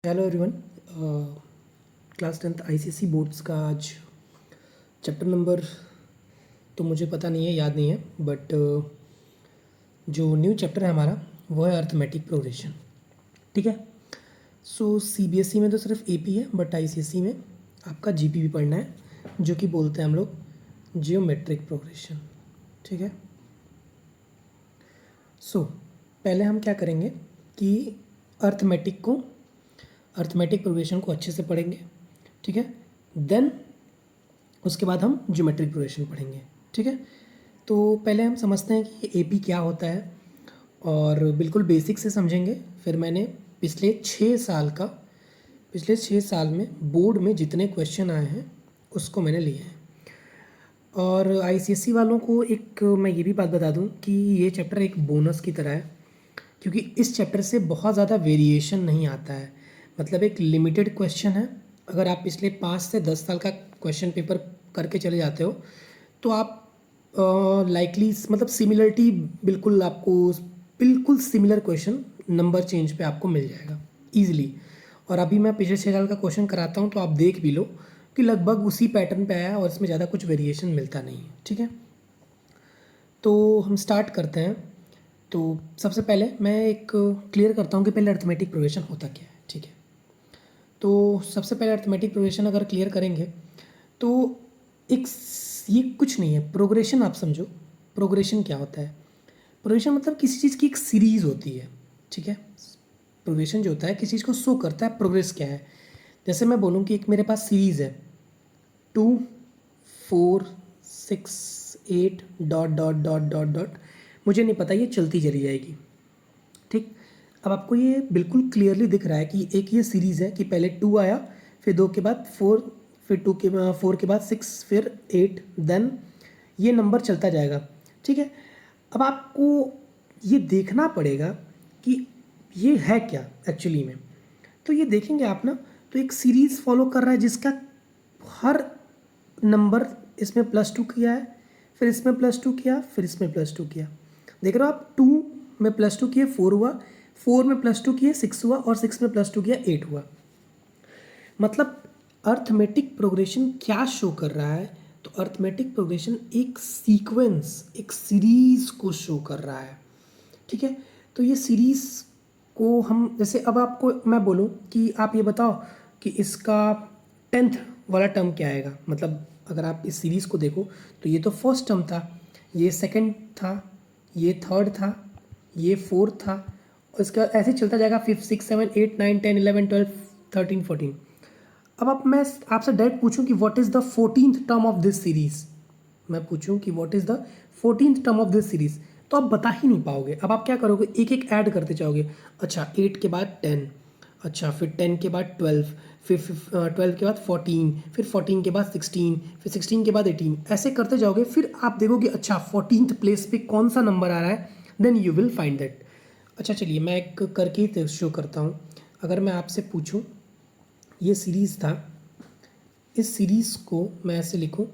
Hello everyone. Class 10th ICSE boards का आज chapter number तो मुझे पता नहीं है, याद नहीं है, बट जो न्यू चैप्टर है हमारा वो है अर्थमेटिक प्रोग्रेशन। ठीक है। सो सीबीएसई में तो सिर्फ एपी है, बट आईसीएसई में आपका जीपी भी पढ़ना है, जो कि बोलते हैं हम लोग जियोमेट्रिक प्रोग्रेशन। ठीक है। सो पहले हम क्या करेंगे कि अर्थमेटिक प्रोग्रेशन को अच्छे से पढ़ेंगे। ठीक है। देन उसके बाद हम ज्योमेट्रिक प्रोग्रेशन पढ़ेंगे। ठीक है। तो पहले हम समझते हैं कि एपी क्या होता है और बिल्कुल बेसिक से समझेंगे। फिर मैंने पिछले 6 साल में बोर्ड में जितने क्वेश्चन आए हैं उसको मैंने लिए हैं। और आईसीएसई वालों को एक मैं ये भी बात बता दूं कि ये चैप्टर एक बोनस की तरह है, क्योंकि इस चैप्टर से बहुत ज़्यादा वेरिएशन नहीं आता है। मतलब एक लिमिटेड क्वेश्चन है। अगर आप पिछले 5 से 10 साल का क्वेश्चन पेपर करके चले जाते हो तो आप लाइकली मतलब सिमिलरिटी बिल्कुल आपको बिल्कुल सिमिलर क्वेश्चन नंबर चेंज पे आपको मिल जाएगा ईजिली। और अभी मैं पिछले 6 साल का क्वेश्चन कराता हूँ तो आप देख भी लो कि लगभग उसी पैटर्न पे आया और इसमें ज़्यादा कुछ वेरिएशन मिलता नहीं है। ठीक है। तो हम स्टार्ट करते हैं। तो सबसे पहले मैं एक क्लियर करता हूँ कि पहले अर्थमेटिक प्रोग्रेशन होता क्या है। ठीक है। तो सबसे पहले अर्थमेटिक प्रोग्रेशन अगर क्लियर करेंगे तो एक ये कुछ नहीं है। प्रोग्रेशन आप समझो, प्रोग्रेशन क्या होता है। प्रोग्रेशन मतलब किसी चीज़ की एक सीरीज़ होती है। ठीक है। प्रोग्रेशन जो होता है किसी चीज़ को शो करता है प्रोग्रेस क्या है। जैसे मैं बोलूँ कि एक मेरे पास सीरीज़ है 2 4 6 8 dot dot dot dot dot, मुझे नहीं पता, ये चलती चली जाएगी। ठीक। अब आपको ये बिल्कुल क्लियरली दिख रहा है कि एक ये सीरीज़ है कि पहले 2 आया, फिर 2 के बाद 4, फिर 4 के बाद 6, फिर 8, देन ये नंबर चलता जाएगा। ठीक है। अब आपको ये देखना पड़ेगा कि ये है क्या एक्चुअली में। तो ये देखेंगे आप ना, तो एक सीरीज़ फॉलो कर रहा है जिसका हर नंबर इसमें +2 किया है, फिर इसमें +2 किया, फिर इसमें +2 किया। देख रहे हो आप, 2 में +2 किए 4 हुआ, 4 में +2 किए 6 हुआ, और 6 में +2 किया 8 हुआ। मतलब अर्थमेटिक प्रोग्रेशन क्या शो कर रहा है, तो अर्थमेटिक प्रोग्रेशन एक सीक्वेंस, एक सीरीज को शो कर रहा है। ठीक है। तो ये सीरीज को हम जैसे, अब आपको मैं बोलूँ कि आप ये बताओ कि इसका 10th वाला टर्म क्या आएगा। मतलब अगर आप इस सीरीज़ को देखो तो ये तो फर्स्ट टर्म था, ये सेकंड था, ये थर्ड था, ये फोर्थ था, और इसका ऐसे चलता जाएगा 5 6 7 8 9 10 11 12 13 14। अब मैं आपसे डायरेक्ट पूछूं कि what is the 14th term of this series, मैं पूछूं कि what is the 14th term of this series, तो आप बता ही नहीं पाओगे। अब आप क्या करोगे, एक एक ऐड करते जाओगे। अच्छा 8 के बाद 10, अच्छा फिर 10 के बाद 12, फिर 12 के बाद 14, फिर 14 के बाद 16, फिर 16 के बाद 18, ऐसे करते जाओगे। फिर आप देखोगे अच्छा 14th प्लेस पे कौन सा नंबर आ रहा है, then you will find that. अच्छा चलिए मैं एक करके ही शो करता हूँ। अगर मैं आपसे पूछूँ, ये सीरीज़ था, इस सीरीज़ को मैं ऐसे लिखूँ,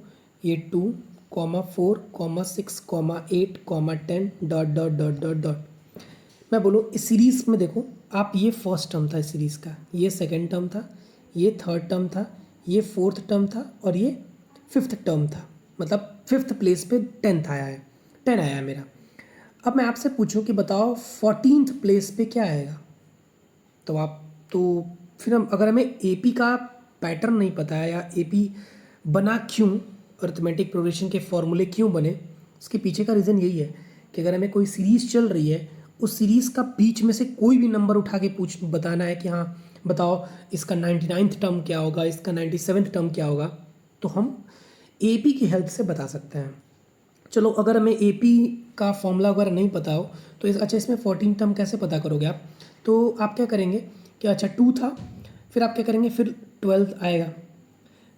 ये 2, 4, 6, 8, 10 dot dot dot dot dot. मैं बोलूँ इस सीरीज़ में देखो आप, ये फर्स्ट टर्म था इस सीरीज़ का, ये सेकंड टर्म था, ये थर्ड टर्म था, ये फोर्थ टर्म था, और ये फिफ्थ टर्म था। मतलब फिफ्थ प्लेस पे 10th आया है, 10 आया है मेरा। अब मैं आपसे पूछूं कि बताओ 14th प्लेस पे क्या आएगा, तो आप तो फिर हम, अगर हमें एपी का पैटर्न नहीं पता है या एपी बना क्यों, अर्थमेटिक प्रोग्रेशन के फॉर्मूले क्यों बने, उसके पीछे का रीज़न यही है कि अगर हमें कोई सीरीज़ चल रही है, उस सीरीज़ का बीच में से कोई भी नंबर उठा के बताना है कि हाँ बताओ इसका 99th टर्म क्या होगा, इसका 97th टर्म क्या होगा, तो हम एपी की हेल्प से बता सकते हैं। चलो अगर हमें एपी का फॉर्मूला वगैरह नहीं पता हो तो अच्छा इसमें 14 टर्म कैसे पता करोगे आप, तो आप क्या करेंगे कि अच्छा 2 था, फिर आप क्या करेंगे, फिर 12 आएगा,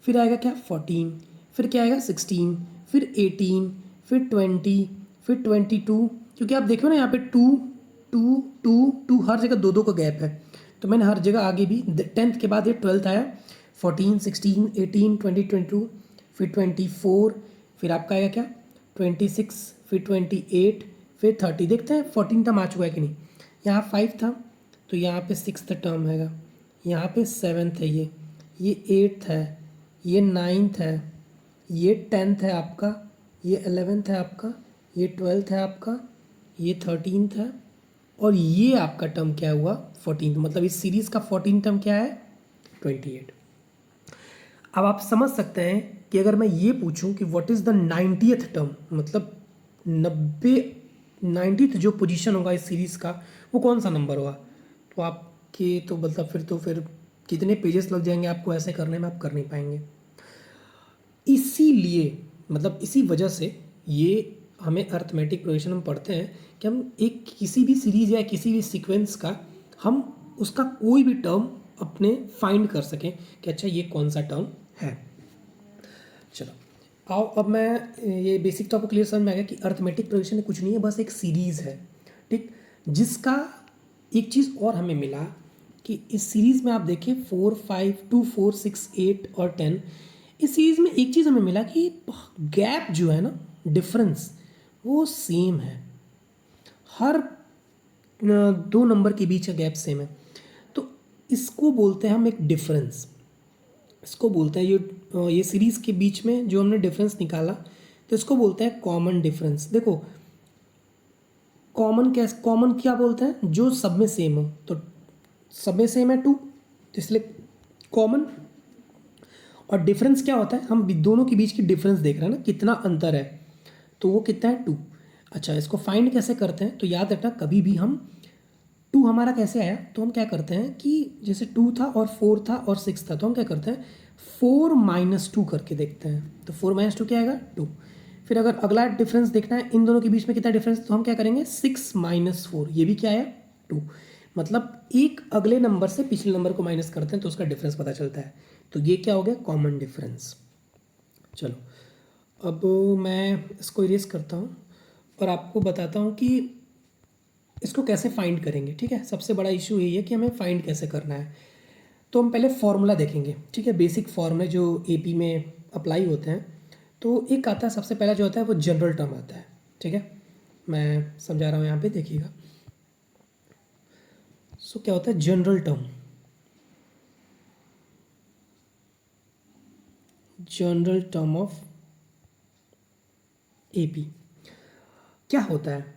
फिर आएगा क्या 14, फिर क्या आएगा 16, फिर 18, फिर 20, फिर 22। क्योंकि आप देखो ना यहाँ पे 2 2 2 2 हर जगह 2 2 का गैप है, तो मैंने हर जगह आगे भी 10th के बाद ये 12th आया, 14 16 18 20 22, फिर 24, फिर आपका आएगा क्या 26, फिर 28, फिर 30। देखते हैं 14 टर्म आ चुका है कि नहीं। यहाँ 5 था तो यहाँ पे 6th टर्म आएगा, यहाँ पे 7th है, ये 8th है, ये 9th है, ये 10th है आपका, ये 11th है आपका, ये 12th है आपका, ये 13th है, और ये आपका टर्म क्या हुआ 14th। मतलब इस सीरीज़ का 14th टर्म क्या है 28। अब आप समझ सकते हैं कि अगर मैं ये पूछूं कि what is the 90th term, मतलब 90th जो पोजीशन होगा इस सीरीज़ का वो कौन सा नंबर होगा, तो आपके तो मतलब फिर कितने पेजेस लग जाएंगे आपको ऐसे करने में, आप कर नहीं पाएंगे। इसीलिए मतलब इसी वजह से ये हमें अर्थमेटिक प्रोग्रेशन हम पढ़ते हैं कि हम एक किसी भी सीरीज या किसी भी सीक्वेंस का हम उसका कोई भी टर्म अपने फाइंड कर सकें कि अच्छा ये कौन सा टर्म है। चलो आओ अब मैं ये बेसिक तो आपको क्लियर समझ में आ गया कि अर्थमेटिक प्रोग्रेशन कुछ नहीं है, बस एक सीरीज़ है, ठीक। जिसका एक चीज़ और हमें मिला कि इस सीरीज़ में आप देखें 4, 5, 2, 4, 6, 8 और 10, इस सीरीज़ में एक चीज़ हमें मिला कि गैप जो है ना, डिफरेंस वो सेम है, हर 2 नंबर के बीच का गैप सेम है। तो इसको बोलते हैं हम एक डिफरेंस, इसको बोलते हैं ये सीरीज़ के बीच में जो हमने डिफरेंस निकाला तो इसको बोलते हैं कॉमन डिफरेंस। देखो कॉमन क्या बोलते हैं, जो सब में सेम हो, तो सब में सेम है 2, तो इसलिए कॉमन। और डिफरेंस क्या होता है, हम दोनों के बीच की डिफरेंस देख रहे हैं ना, कितना अंतर है, तो वो कितना है 2। अच्छा इसको फाइंड कैसे करते हैं, तो याद रखना कभी भी हम 2 हमारा कैसे आया, तो हम क्या करते हैं कि जैसे 2 था और 4 था और 6 था, तो हम क्या करते हैं 4 माइनस 2 करके देखते हैं, तो 4 माइनस 2 क्या आएगा 2। फिर अगर अगला डिफरेंस देखना है इन दोनों के बीच में कितना डिफरेंस, तो हम क्या करेंगे 6 माइनस 4, ये भी क्या है 2। मतलब एक अगले नंबर से पिछले नंबर को माइनस करते हैं तो उसका डिफरेंस पता चलता है, तो ये क्या हो गया कॉमन डिफरेंस। चलो अब मैं इसको इरेज करता हूँ और आपको बताता हूँ कि इसको कैसे फाइंड करेंगे, ठीक है। सबसे बड़ा इशू यही है कि हमें फाइंड कैसे करना है। तो हम पहले फॉर्मूला देखेंगे, ठीक है, बेसिक फॉर्मूले जो एपी में अप्लाई होते हैं। तो एक आता है सबसे पहला जो आता है वो जनरल टर्म आता है, ठीक है, मैं समझा रहा हूँ यहाँ पे देखिएगा। सो क्या होता है general term, general term of AP क्या होता है।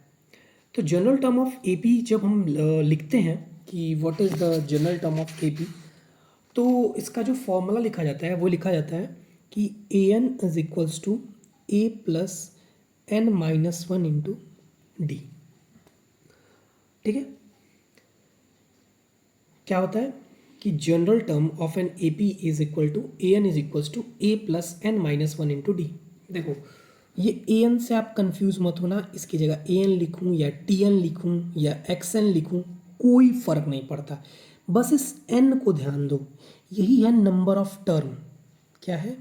तो जनरल टर्म ऑफ एपी जब हम लिखते हैं कि what is the general term of AP, तो इसका जो फॉर्मूला लिखा जाता है वो लिखा जाता है कि a n is equals to a plus n minus 1 into d, ठीक है। क्या होता है कि general term of n A P is equal to a n is equals to a plus n minus 1 into d. देखो ये A N से आप कंफ्यूज मत होना, इसकी जगह ए एन लिखूँ या टी एन लिखूँ या एक्स एन लिखूँ कोई फर्क नहीं पड़ता, बस इस एन को ध्यान दो, यही है नंबर ऑफ टर्म। क्या है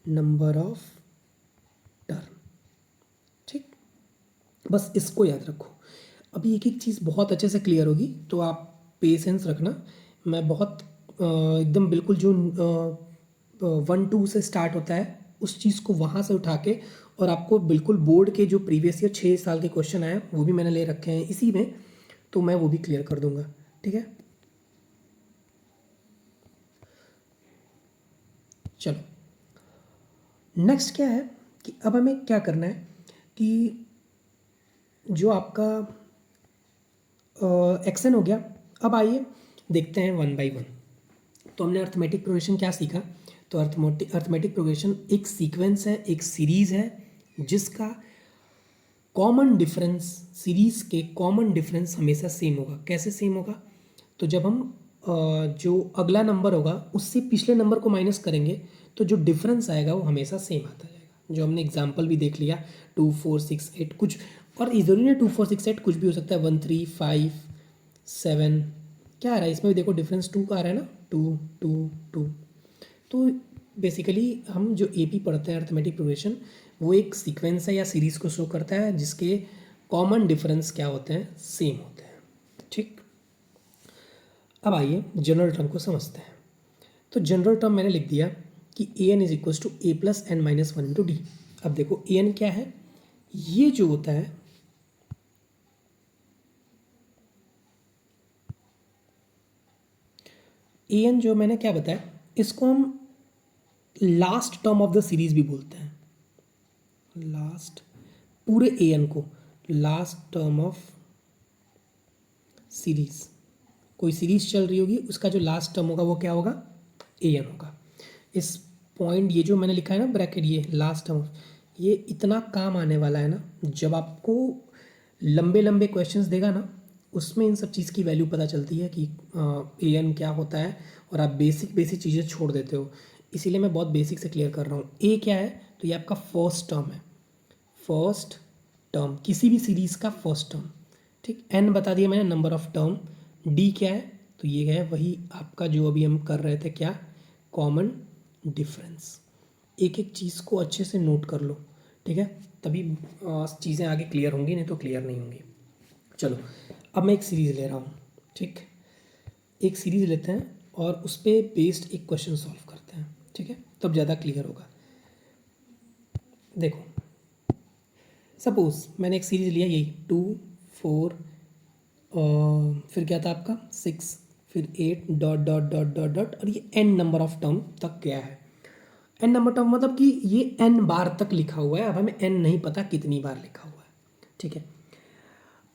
नंबर ऑफ टर्म, ठीक, बस इसको याद रखो। अभी एक एक चीज़ बहुत अच्छे से क्लियर होगी तो आप पेशेंस रखना। मैं बहुत एकदम बिल्कुल जो 1 2 से स्टार्ट होता है उस चीज़ को वहाँ से उठा के और आपको बिल्कुल बोर्ड के जो प्रीवियस ईयर 6 साल के क्वेश्चन आए वो भी मैंने ले रखे हैं इसी में, तो मैं वो भी क्लियर कर दूंगा, ठीक है। चलो नेक्स्ट क्या है कि अब हमें क्या करना है कि जो आपका एक्शन हो गया, अब आइए देखते हैं 1 बाई 1। तो हमने अर्थमेटिक प्रोग्रेशन क्या सीखा, तो अर्थमेटिक प्रोग्रेशन एक सीक्वेंस है, एक सीरीज़ है जिसका कॉमन डिफरेंस, सीरीज़ के कॉमन डिफरेंस हमेशा सेम होगा। कैसे सेम होगा, तो जब हम जो अगला नंबर होगा उससे पिछले नंबर को माइनस करेंगे तो जो डिफरेंस आएगा वो हमेशा सेम आता जाएगा। जो हमने एग्जांपल भी देख लिया 2 4 6 8 कुछ, और जरूरी नहीं 2 4 6 8 कुछ भी हो सकता है, 1 3 5 7 क्या आ रहा है इसमें भी देखो डिफरेंस 2 का आ रहा है ना, 2 2 2। तो बेसिकली हम जो एपी पढ़ते हैं अर्थमेटिक प्रोग्रेशन वो एक सीक्वेंस है या सीरीज़ को शो करता है जिसके कॉमन डिफरेंस क्या होते हैं सेम होते हैं, ठीक। अब आइए जनरल टर्म को समझते हैं। तो जनरल टर्म मैंने लिख दिया कि a n is equals to a plus n minus 1 into d. अब देखो ए एन क्या है, ये जो होता है ए एन जो मैंने क्या बताया, इसको हम last term of the series भी बोलते हैं। लास्ट, पूरे ए एन को लास्ट टर्म ऑफ सीरीज, कोई सीरीज चल रही होगी उसका जो लास्ट टर्म होगा वो क्या होगा, ए एन होगा। इस पॉइंट ये जो मैंने लिखा है ना ब्रैकेट, ये लास्ट टर्म, ये इतना काम आने वाला है ना, जब आपको लंबे लंबे क्वेश्चंस देगा ना, उसमें इन सब चीज़ की वैल्यू पता चलती है कि ए एन क्या होता है, और आप बेसिक बेसिक चीज़ें छोड़ देते हो। इसीलिए मैं बहुत बेसिक से क्लियर कर रहा हूँ। ए क्या है, तो ये आपका फर्स्ट टर्म है, फर्स्ट टर्म किसी भी सीरीज़ का फर्स्ट टर्म, ठीक। एन बता दिया मैंने, नंबर ऑफ टर्म। डी क्या है, तो ये है वही आपका जो अभी हम कर रहे थे, क्या, कॉमन डिफरेंस। एक एक चीज़ को अच्छे से नोट कर लो, ठीक है, तभी चीज़ें आगे क्लियर होंगी, नहीं तो क्लियर नहीं होंगी। चलो अब मैं एक सीरीज़ ले रहा हूँ, ठीक, एक सीरीज़ लेते हैं और उस पर बेस्ड एक क्वेश्चन सॉल्व करते हैं, ठीक है, तब ज़्यादा क्लियर होगा। देखो सपोज मैंने एक सीरीज़ लिया, यही 2 4 फिर क्या था आपका 6 फिर 8 dot dot dot dot dot, और ये n नंबर ऑफ टर्म तक गया है। n नंबर टर्म मतलब कि ये n बार तक लिखा हुआ है, अब हमें n नहीं पता कितनी बार लिखा हुआ है, ठीक है।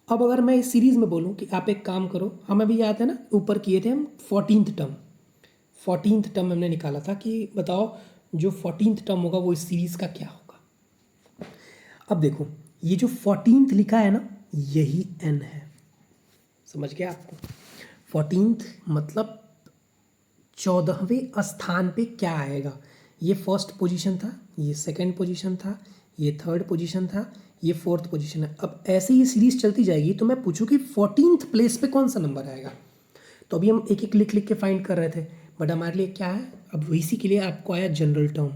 अब अगर मैं इस सीरीज़ में बोलूँ कि आप एक काम करो, हमें भी याद है ना, ऊपर किए थे हम 14th टर्म, 14th टर्म हमने निकाला था कि बताओ जो 14th टर्म होगा वो इस सीरीज़ का क्या होगा। अब देखो ये जो 14th लिखा है ना, यही n है, समझ गया आपको। 14th मतलब 14वें स्थान पे क्या आएगा, ये फर्स्ट पोजीशन था, ये सेकंड पोजीशन था, ये थर्ड पोजीशन था, ये फोर्थ पोजीशन है। अब ऐसे ही सीरीज चलती जाएगी तो मैं पूछूं कि 14th प्लेस पे कौन सा नंबर आएगा, तो अभी हम एक एक लिख लिख के फाइंड कर रहे थे, बट हमारे लिए क्या है, अब इसी के लिए आपको आया general term,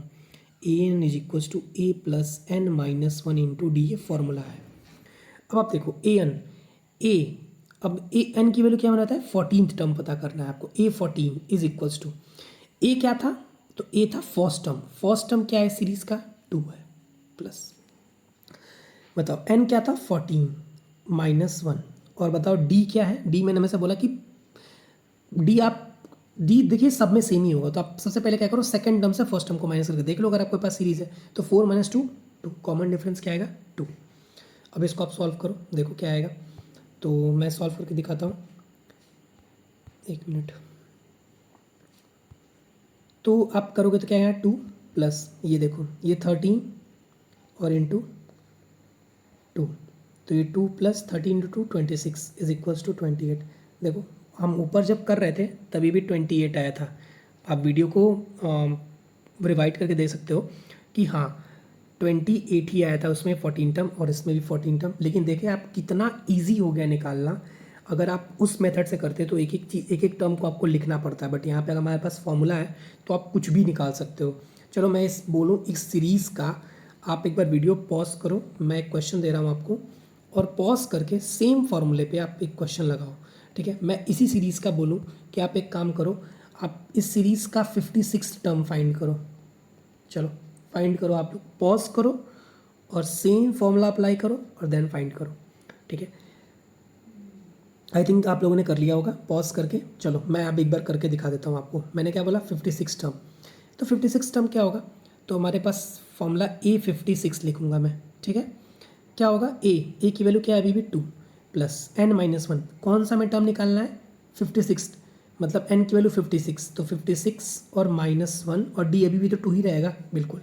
a n is equal to a plus n minus 1 into d, ये फॉर्मूला है। अब आप देखो ए एन, ए, अब ए एन की वैल्यू क्या बनाता है, 14th टर्म पता करना है आपको, ए 14 इज इक्वल्स टू, ए क्या था, तो ए था फर्स्ट टर्म, फर्स्ट टर्म क्या है सीरीज का 2 है, प्लस बताओ एन क्या था 14 माइनस 1, और बताओ डी क्या है, डी मैंने हमेशा बोला कि डी आप, डी देखिए सब में सेम ही होगा, तो आप सबसे पहले क्या करो, सेकंड टर्म से फर्स्ट टर्म को माइनस करके देख लो, अगर आपके पास सीरीज है तो 4 माइनस 2 2, कॉमन डिफरेंस क्या आएगा 2। अब इसको आप सॉल्व करो, देखो क्या आएगा, तो मैं सॉल्व करके दिखाता हूँ, एक मिनट। तो आप करोगे तो क्या आएगा 2 प्लस ये देखो ये 13 और इंटू 2, तो ये 2 plus 13 into 2 26 is equals to 28। देखो हम ऊपर जब कर रहे थे तभी भी 28 आया था, आप वीडियो को रिवाइड करके देख सकते हो कि हाँ 28 ही आया था, उसमें 14 टर्म और इसमें भी 14 टर्म। लेकिन देखिए आप कितना ईजी हो गया निकालना, अगर आप उस मेथड से करते तो एक एक चीज़, एक एक टर्म को आपको लिखना पड़ता है, बट यहाँ पे अगर हमारे पास फॉर्मूला है तो आप कुछ भी निकाल सकते हो। चलो मैं इस बोलूँ इस सीरीज़ का, आप एक बार वीडियो पॉज करो, मैं एक क्वेश्चन दे रहा हूँ आपको, और पॉज करके सेम फार्मूले पे आप एक क्वेश्चन लगाओ, ठीक है। मैं इसी सीरीज़ का बोलूँ कि आप एक काम करो, आप इस सीरीज़ का 56 टर्म फाइंड करो, चलो फाइंड करो, आप लोग पॉज करो और सेम फॉर्मूला अप्लाई करो और देन फाइंड करो, ठीक है। आई थिंक आप लोगों ने कर लिया होगा पॉज करके। चलो मैं अब एक बार करके दिखा देता हूँ आपको, मैंने क्या बोला 56 टर्म, तो 56 टर्म क्या होगा, तो हमारे पास फॉर्मूला A56 लिखूँगा मैं, ठीक है। क्या होगा ए की वैल्यू क्या है अभी भी 2 प्लस एन माइनस 1, कौन सा में टर्म निकालना है 56, मतलब एन की वैल्यू 56, तो 56 और माइनस 1 और डी अभी भी तो 2 ही रहेगा बिल्कुल,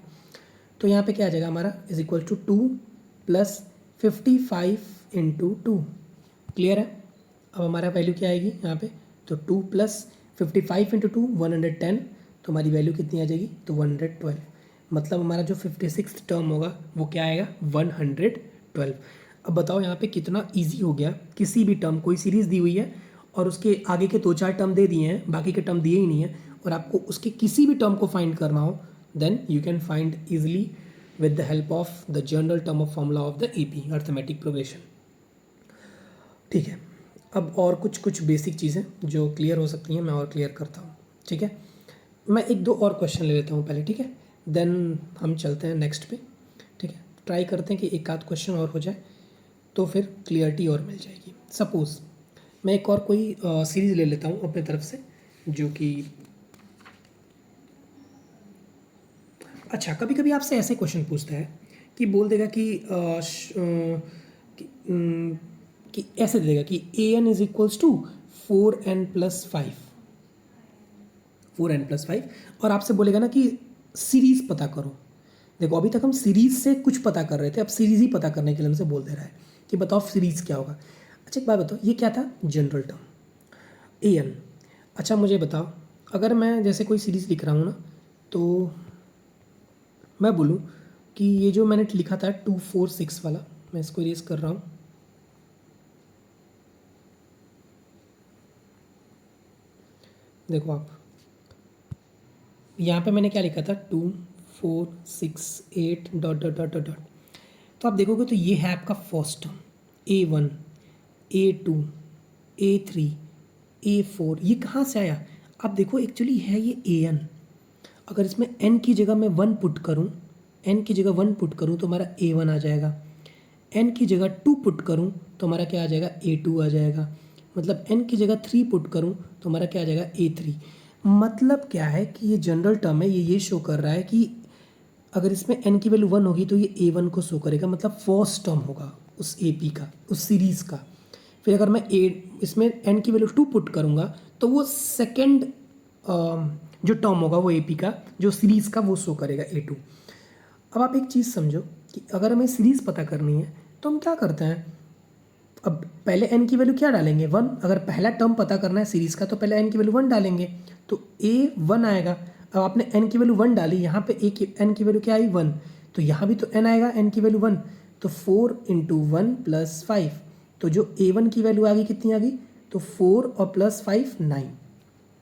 तो यहाँ पे क्या आ जाएगा हमारा is equal to 2 plus 55 into 2, clear है। अब हमारा वैल्यू क्या आएगी यहाँ पे, तो 2 प्लस 55 इंटू 2 110, तो हमारी वैल्यू कितनी आ जाएगी, तो 112, मतलब हमारा जो 56 टर्म होगा वो क्या आएगा 112। अब बताओ यहाँ पे कितना इजी हो गया, किसी भी टर्म, कोई सीरीज़ दी हुई है और उसके आगे के 2-4 टर्म दे दिए हैं, बाकी के टर्म दिए ही नहीं है, और आपको उसके किसी भी टर्म को फाइंड करना हो, then you can find easily with the help of the general term of formula of the AP arithmetic progression, ठीक है। अब और कुछ बेसिक चीज़ें जो क्लियर हो सकती हैं मैं और क्लियर करता हूँ, ठीक है। मैं एक दो और क्वेश्चन ले लेता हूँ पहले, ठीक है, देन हम चलते हैं नेक्स्ट पे, ठीक है। ट्राई करते हैं कि एक आध क्वेश्चन और हो जाए तो फिर क्लियरिटी और मिल जाएगी। सपोज़ मैं एक और कोई सीरीज़ ले लेता हूँ अपने तरफ से, जो कि अच्छा, कभी कभी आपसे ऐसे क्वेश्चन पूछता है कि बोल देगा कि ऐसे दे देगा कि a n is equals to 4n+5, 4n+5, और आपसे बोलेगा ना कि सीरीज पता करो। देखो अभी तक हम सीरीज से कुछ पता कर रहे थे, अब सीरीज ही पता करने के लिए हमसे बोल दे रहा है कि बताओ सीरीज क्या होगा। अच्छा एक बात बताओ, ये क्या था? General term a N. अच्छा मुझे बताओ, अगर मैं जैसे कोई सीरीज़ लिख रहा हूँ ना, तो मैं बोलूँ कि ये जो मैंने लिखा था 2 4 6 वाला, मैं इसको इरेज कर रहा हूँ। देखो आप यहाँ पे मैंने क्या लिखा था, 2 4 6 8 dot dot dot dot dot. तो आप देखोगे तो ये है आपका first term, A1 A2 A3 A4। ये कहाँ से आया? आप देखो एक्चुअली है ये AN। अगर इसमें n की जगह मैं 1 पुट करूँ, n की जगह 1 पुट करूँ तो हमारा A1 आ जाएगा। n की जगह 2 पुट करूँ तो हमारा क्या आ जाएगा? A2 आ जाएगा। मतलब n की जगह 3 पुट करूँ तो हमारा क्या आ जाएगा? A3। मतलब क्या है कि ये जनरल टर्म है, ये शो कर रहा है कि अगर इसमें n की वैल्यू 1 होगी तो ये A1 को शो करेगा, मतलब फर्स्ट टर्म होगा उस AP का, उस सीरीज़ का। फिर अगर मैं इसमें n की वैल्यू 2 पुट करूँगा तो वो सेकेंड जो टर्म होगा वो AP का, जो सीरीज़ का, वो शो करेगा A2। अब आप एक चीज़ समझो कि अगर हमें सीरीज़ पता करनी है तो हम क्या करते हैं, अब पहले n की वैल्यू क्या डालेंगे? 1। अगर पहला टर्म पता करना है सीरीज़ का तो पहले n की वैल्यू 1 डालेंगे, तो A1 आएगा। अब आपने n की वैल्यू 1 डाली, यहाँ पे n की वैल्यू क्या आई? 1। तो यहाँ भी तो n आएगा, n की वैल्यू 1। तो 4 × 1 + 5, तो जो A1 की वैल्यू आ गई कितनी आ गई? तो 4 और +5 9।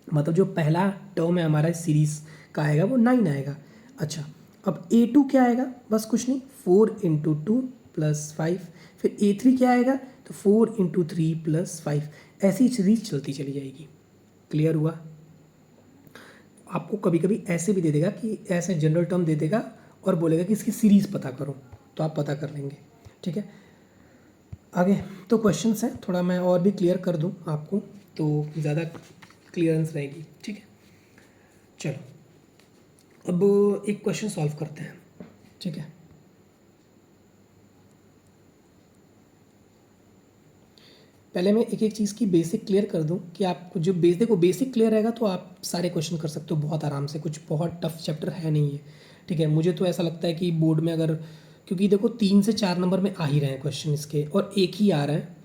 मतलब जो पहला टर्म है हमारा सीरीज़ का आएगा वो 9 आएगा। अच्छा अब A2 क्या आएगा? बस कुछ नहीं, 4 × 2 + 5। फिर A3 क्या आएगा? तो 4 × 3 + 5। ऐसी सीरीज चलती चली जाएगी। क्लियर हुआ? आपको कभी कभी ऐसे भी दे देगा कि ऐसे जनरल टर्म दे देगा और बोलेगा कि इसकी सीरीज़ पता करो, तो आप पता कर लेंगे। ठीक है, आगे तो क्वेश्चंस हैं, थोड़ा मैं और भी क्लियर कर दूं आपको तो ज़्यादा क्लियरेंस रहेगी। ठीक है, चलो अब एक क्वेश्चन सॉल्व करते हैं। ठीक है, पहले मैं एक एक चीज़ की बेसिक क्लियर कर दूं कि आपको जो देखो बेसिक क्लियर रहेगा तो आप सारे क्वेश्चन कर सकते हो बहुत आराम से, कुछ बहुत टफ चैप्टर है नहीं है। ठीक है, मुझे तो ऐसा लगता है कि बोर्ड में अगर, क्योंकि देखो 3 से 4 नंबर में आ ही रहे हैं क्वेश्चन इसके, और एक ही आ रहा है।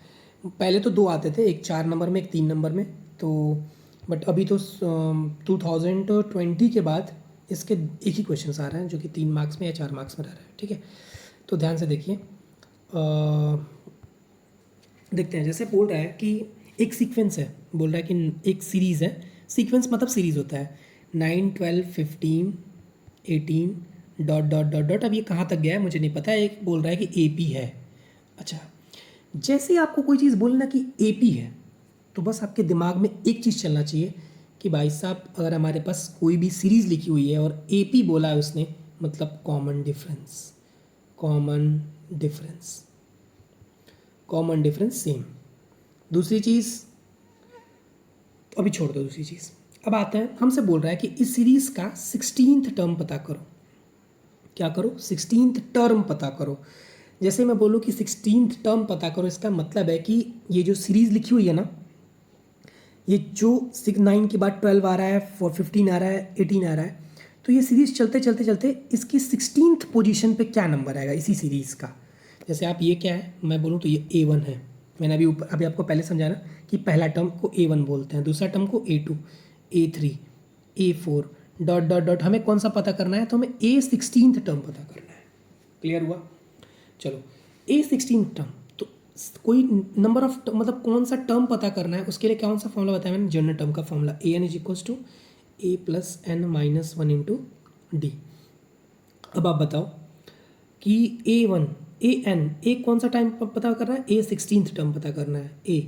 पहले तो 2 आते थे, एक 4 नंबर में, एक 3 नंबर में। तो बट अभी तो 2020 के बाद इसके एक ही क्वेश्चन आ रहे हैं जो कि 3 मार्क्स में या 4 मार्क्स में रह रहा है। ठीक है, तो ध्यान से देखिए, देखते हैं। जैसे बोल रहा है कि एक सीक्वेंस है, बोल रहा है कि एक सीरीज़ है। सीक्वेंस मतलब सीरीज़ होता है 9 12 15 18 डॉट डॉट डॉट डॉट। अब ये कहाँ तक गया है मुझे नहीं पता है, एक बोल रहा है कि AP है। अच्छा, जैसे ही आपको कोई चीज़ बोलना कि AP है तो बस आपके दिमाग में एक चीज़ चलना चाहिए कि भाई साहब अगर हमारे पास कोई भी सीरीज़ लिखी हुई है और AP बोला है उसने, मतलब common difference, common difference, common difference same. दूसरी चीज़ अभी छोड़ दो, दूसरी चीज़ अब आता है, हमसे बोल रहा है कि इस सीरीज़ का 16th टर्म पता करो। क्या करो? 16th टर्म पता करो। जैसे मैं बोलूँ कि 16th टर्म पता करो, इसका मतलब है कि ये जो सीरीज़ लिखी हुई है ना, ये जो 9 के बाद 12 आ रहा है, 15 आ रहा है, 18 आ रहा है, तो ये सीरीज़ चलते चलते चलते इसकी 16th पोजीशन पे क्या नंबर आएगा इसी सीरीज़ का। जैसे आप ये क्या है, मैं बोलूँ तो ये A1 है। मैंने अभी आपको पहले समझाया ना कि पहला टर्म को A1 बोलते हैं, दूसरा टर्म को A2, A3, A4 dot dot dot. हमें कौन सा पता करना है? तो हमें A16th टर्म पता करना है। क्लियर हुआ? चलो A16th टर्म, तो कोई नंबर ऑफ मतलब कौन सा टर्म पता करना है उसके लिए कौन सा फॉर्मूला बताया मैंने? जनरल टर्म का formula AN = A + n - 1 × D। अब आप बताओ कि A1 AN, ए कौन सा टाइम पता करना है? A16th टर्म पता करना है A।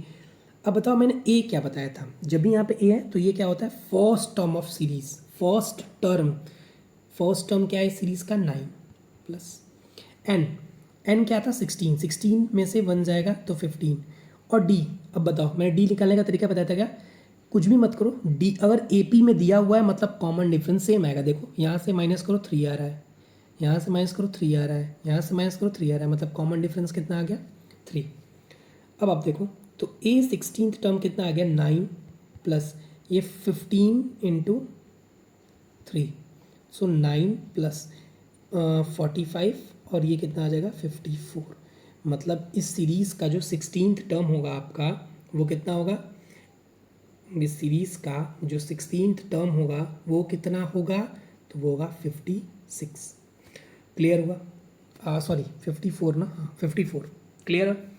अब बताओ मैंने A क्या बताया था? जब भी यहाँ पे A है तो ये क्या होता है? First term of series, first term. First term क्या है सीरीज का? 9 + n क्या था? 16। 16 में से 1 जाएगा तो 15। और D, अब बताओ मैंने D निकालने का तरीका बताया था क्या? कुछ भी मत करो, डी अगर ए पी में दिया हुआ है मतलब कॉमन डिफरेंस सेम आएगा। देखो यहाँ से माइनस करो 3 आ रहा है, यहाँ से माइनस करो 3 आ रहा है, यहाँ से माइनस करो 3 आ रहा है, मतलब कॉमन डिफरेंस कितना आ गया 3। अब आप देखो तो ए 16th टर्म कितना आ गया 9 प्लस ये 15 इंटू 3, सो 9 प्लस 45 और ये कितना आ जाएगा 54। मतलब इस सीरीज़ का जो 16th टर्म होगा आपका वो कितना होगा, इस सीरीज़ का जो 16th टर्म होगा वो कितना होगा, तो वो होगा 56। क्लियर हुआ? सॉरी 54 ना, हाँ 54। क्लियर है?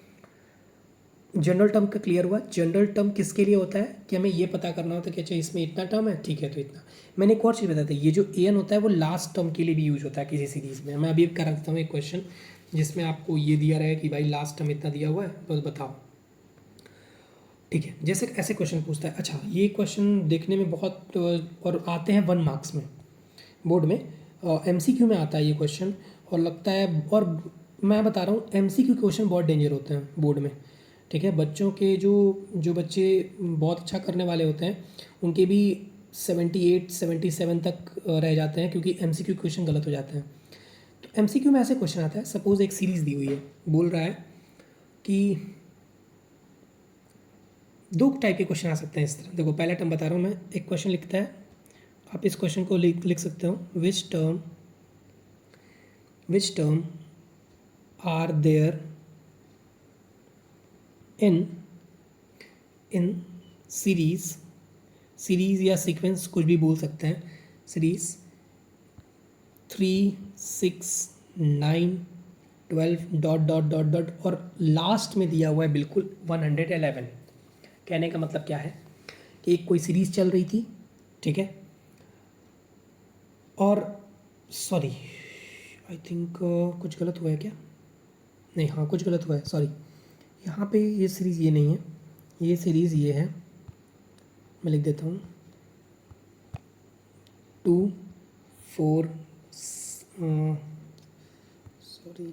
जनरल टर्म का क्लियर हुआ। जनरल टर्म किसके लिए होता है कि हमें ये पता करना होता है कि अच्छा इसमें इतना टर्म है, ठीक है तो इतना। मैंने एक और चीज़ बताया था, ये जो ए एन होता है वो लास्ट टर्म के लिए भी यूज होता है किसी सीरीज़ में। मैं अभी करा देता हूँ एक क्वेश्चन जिसमें आपको ये दिया रहा है कि भाई लास्ट टर्म इतना दिया हुआ है, बस बताओ, ठीक है। जैसे ऐसे क्वेश्चन पूछता है। अच्छा ये क्वेश्चन देखने में बहुत और आते हैं 1 मार्क्स में बोर्ड में, MCQ में आता है ये क्वेश्चन और लगता है, और मैं बता रहा हूँ MCQ क्वेश्चन बहुत डेंजर होते हैं बोर्ड में, ठीक है। बच्चों के जो बच्चे बहुत अच्छा करने वाले होते हैं उनके भी 78 77 तक रह जाते हैं क्योंकि MCQ क्वेश्चन गलत हो जाते हैं। तो MCQ में ऐसे क्वेश्चन आता है, सपोज एक सीरीज़ दी हुई है, बोल रहा है कि 2 टाइप के क्वेश्चन आ सकते हैं इस तरह। देखो पहला टर्म बता रहा हूँ मैं, एक क्वेश्चन लिखता है, आप इस क्वेश्चन को लिख सकते हो, which term are there in series या सीक्वेंस कुछ भी बोल सकते हैं, series 3 6 9 12 dot dot dot dot और लास्ट में दिया हुआ है बिल्कुल 111। कहने का मतलब क्या है कि एक कोई सीरीज़ चल रही थी, ठीक है, और सॉरी आई थिंक कुछ गलत हुआ है क्या, नहीं हाँ कुछ गलत हुआ है, सॉरी यहाँ पे ये सीरीज़ ये नहीं है, ये सीरीज़ ये है, मैं लिख देता हूँ 2 4 सॉरी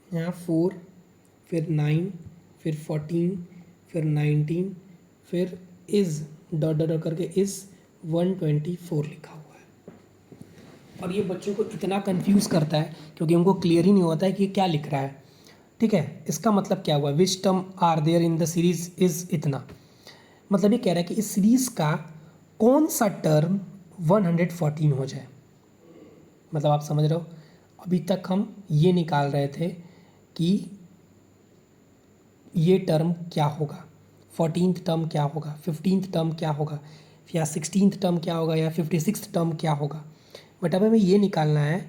यहाँ 4 फिर 9 फिर 14 फिर 19 फिर इज़ डॉट डॉट करके इज़ 124 लिखा हुआ है। और ये बच्चों को इतना कंफ्यूज करता है क्योंकि उनको क्लियर ही नहीं होता है कि ये क्या लिख रहा है, ठीक है। इसका मतलब क्या हुआ, which term are there in the series is इतना, मतलब ये कह रहा है कि इस सीरीज़ का कौन सा टर्म 114 हो जाए। मतलब आप समझ रहे हो, अभी तक हम ये निकाल रहे थे कि ये टर्म क्या होगा, 14th टर्म क्या होगा, 15th टर्म क्या होगा, या 16th टर्म क्या होगा, या 56th टर्म क्या होगा। बट अब हमें ये निकालना है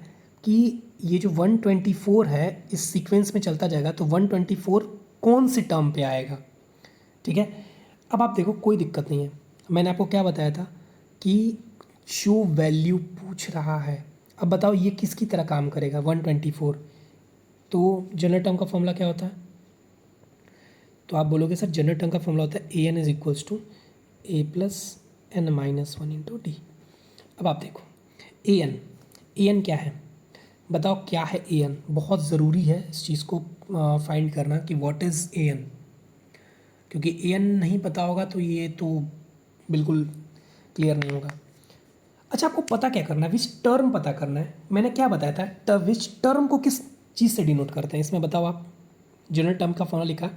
कि ये जो 124 है इस सीक्वेंस में चलता जाएगा तो 124 कौन सी टर्म पे आएगा, ठीक है। अब आप देखो कोई दिक्कत नहीं है, मैंने आपको क्या बताया था कि जो वैल्यू पूछ रहा है, अब बताओ ये किसकी तरह काम करेगा 124। तो जनरल टर्म का फॉर्मूला क्या होता है, तो आप बोलोगे सर जनरल टर्म का फॉर्मूला होता है AN is equals to A plus N minus 1 into d. अब आप देखो AN क्या है, बताओ क्या है AN, बहुत ज़रूरी है इस चीज़ को फाइंड करना कि व्हाट इज़ AN, क्योंकि AN नहीं पता होगा तो ये तो बिल्कुल क्लियर नहीं होगा। अच्छा आपको पता क्या करना है, विच टर्म पता करना है। मैंने क्या बताया था, विच टर्म को किस चीज़ से डिनोट करते हैं, इसमें बताओ आप। जनरल टर्म का फॉर्मूला लिखा,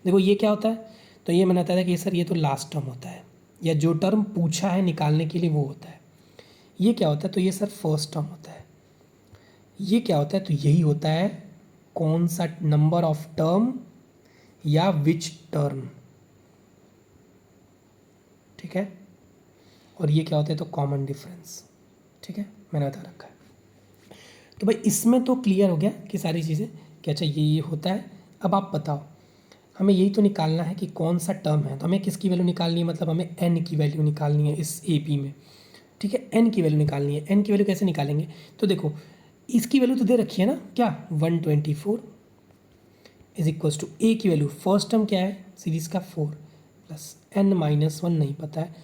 देखो ये क्या होता है, तो ये मैंने बताया था कि सर ये तो लास्ट टर्म होता है, या जो टर्म पूछा है निकालने के लिए वो होता है। ये क्या होता है, तो ये सर फर्स्ट टर्म होता है। ये क्या होता है, तो यही होता है कौन सा नंबर ऑफ टर्म या विच टर्म, ठीक है। और ये क्या होता है, तो कॉमन डिफरेंस, ठीक है, मैंने बता रखा है। तो भाई इसमें तो क्लियर हो गया कि सारी चीज़ें कि अच्छा ये होता है। अब आप बताओ हमें यही तो निकालना है कि कौन सा टर्म है, तो हमें किसकी वैल्यू निकालनी है, मतलब हमें n की वैल्यू निकालनी है इस AP में, ठीक है। n की वैल्यू निकालनी है, n की वैल्यू कैसे निकालेंगे, तो देखो इसकी वैल्यू तो दे रखी है ना, क्या 124 इज इक्वल्स टू A की वैल्यू, फर्स्ट टर्म क्या है सीरीज़ का 4 प्लस N माइनस 1 नहीं पता है।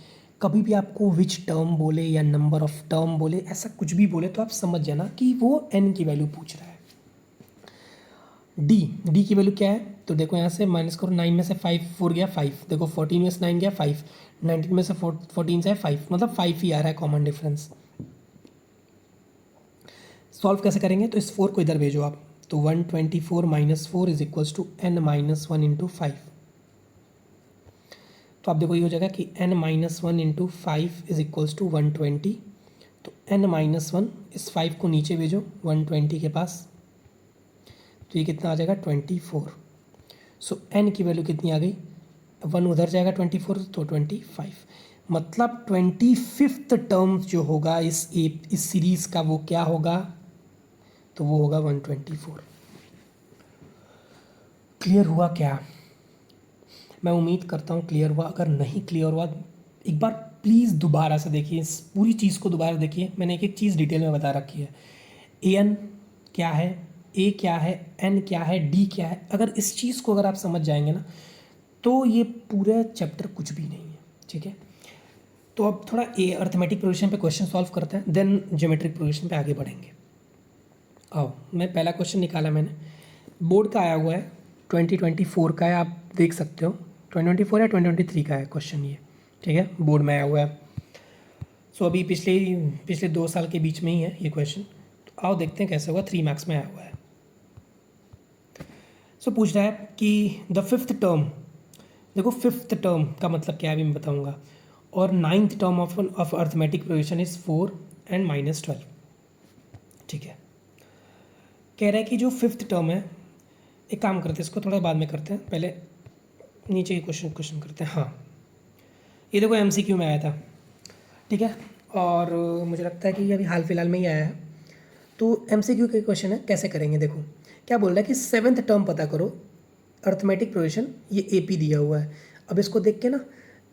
कभी भी आपको विच टर्म बोले या नंबर ऑफ टर्म बोले, ऐसा कुछ भी बोले तो आप समझ जाना कि वो n की वैल्यू पूछ रहा है। डी की वैल्यू क्या है, तो देखो यहाँ से माइनस करो, 9 में से 5 4 गया 5, देखो 14 में से 9 गया 5, 19 में से 14 से 5, मतलब 5 ही आ रहा है कॉमन डिफरेंस। सॉल्व कैसे करेंगे, तो इस 4 को इधर भेजो आप, तो 124 minus 4 is equals to n minus 1 into 5। तो आप देखो ये हो जाएगा कि n minus 1 into 5 is equals to 120। तो n माइनस 1 इस 5 को नीचे भेजो 120 के पास, तो ये कितना आ जाएगा 24। सो n की वैल्यू कितनी आ गई, 1 उधर जाएगा 24 तो 25, मतलब 25th टर्म जो होगा इस सीरीज़ का वो क्या होगा, तो वो होगा 124। क्लियर हुआ क्या, मैं उम्मीद करता हूँ क्लियर हुआ। अगर नहीं क्लियर हुआ एक बार प्लीज़ दोबारा से देखिए, इस पूरी चीज़ को दोबारा देखिए, मैंने एक एक चीज़ डिटेल में बता रखी है। an क्या है, a क्या है, n क्या है, d क्या है। अगर इस चीज़ को अगर आप समझ जाएंगे ना तो ये पूरा चैप्टर कुछ भी नहीं है, ठीक है। तो अब थोड़ा अर्थमेटिक प्रोग्रेशन पे क्वेश्चन सॉल्व करते हैं, देन ज्योमेट्रिक प्रोग्रेशन पे आगे बढ़ेंगे। आओ, मैं पहला क्वेश्चन निकाला मैंने, बोर्ड का आया हुआ है, 2024 का है, आप देख सकते हो 2024 या 2023 का है क्वेश्चन ये, ठीक है, बोर्ड में आया हुआ है। सो अभी पिछले 2 साल के बीच में ही है ये क्वेश्चन। तो आओ देखते हैं कैसे होगा, 3 मार्क्स में आया हुआ है। सो पूछ रहा है कि द 5th टर्म, देखो 5th टर्म का मतलब क्या है अभी मैं बताऊंगा, और 9th term of arithmetic progression is 4 and minus 12, ठीक है। कह रहा है कि जो 5th टर्म है, एक काम करते हैं इसको थोड़ा बाद में करते हैं, पहले नीचे ये क्वेश्चन करते हैं। हाँ, ये देखो MCQ में आया था, ठीक है, और मुझे लगता है कि ये अभी हाल फिलहाल में ही आया है। तो MCQ का क्वेश्चन है, कैसे करेंगे, देखो क्या बोल रहा है कि 7th टर्म पता करो अर्थमेटिक प्रोग्रेशन, ये AP दिया हुआ है। अब इसको देख के ना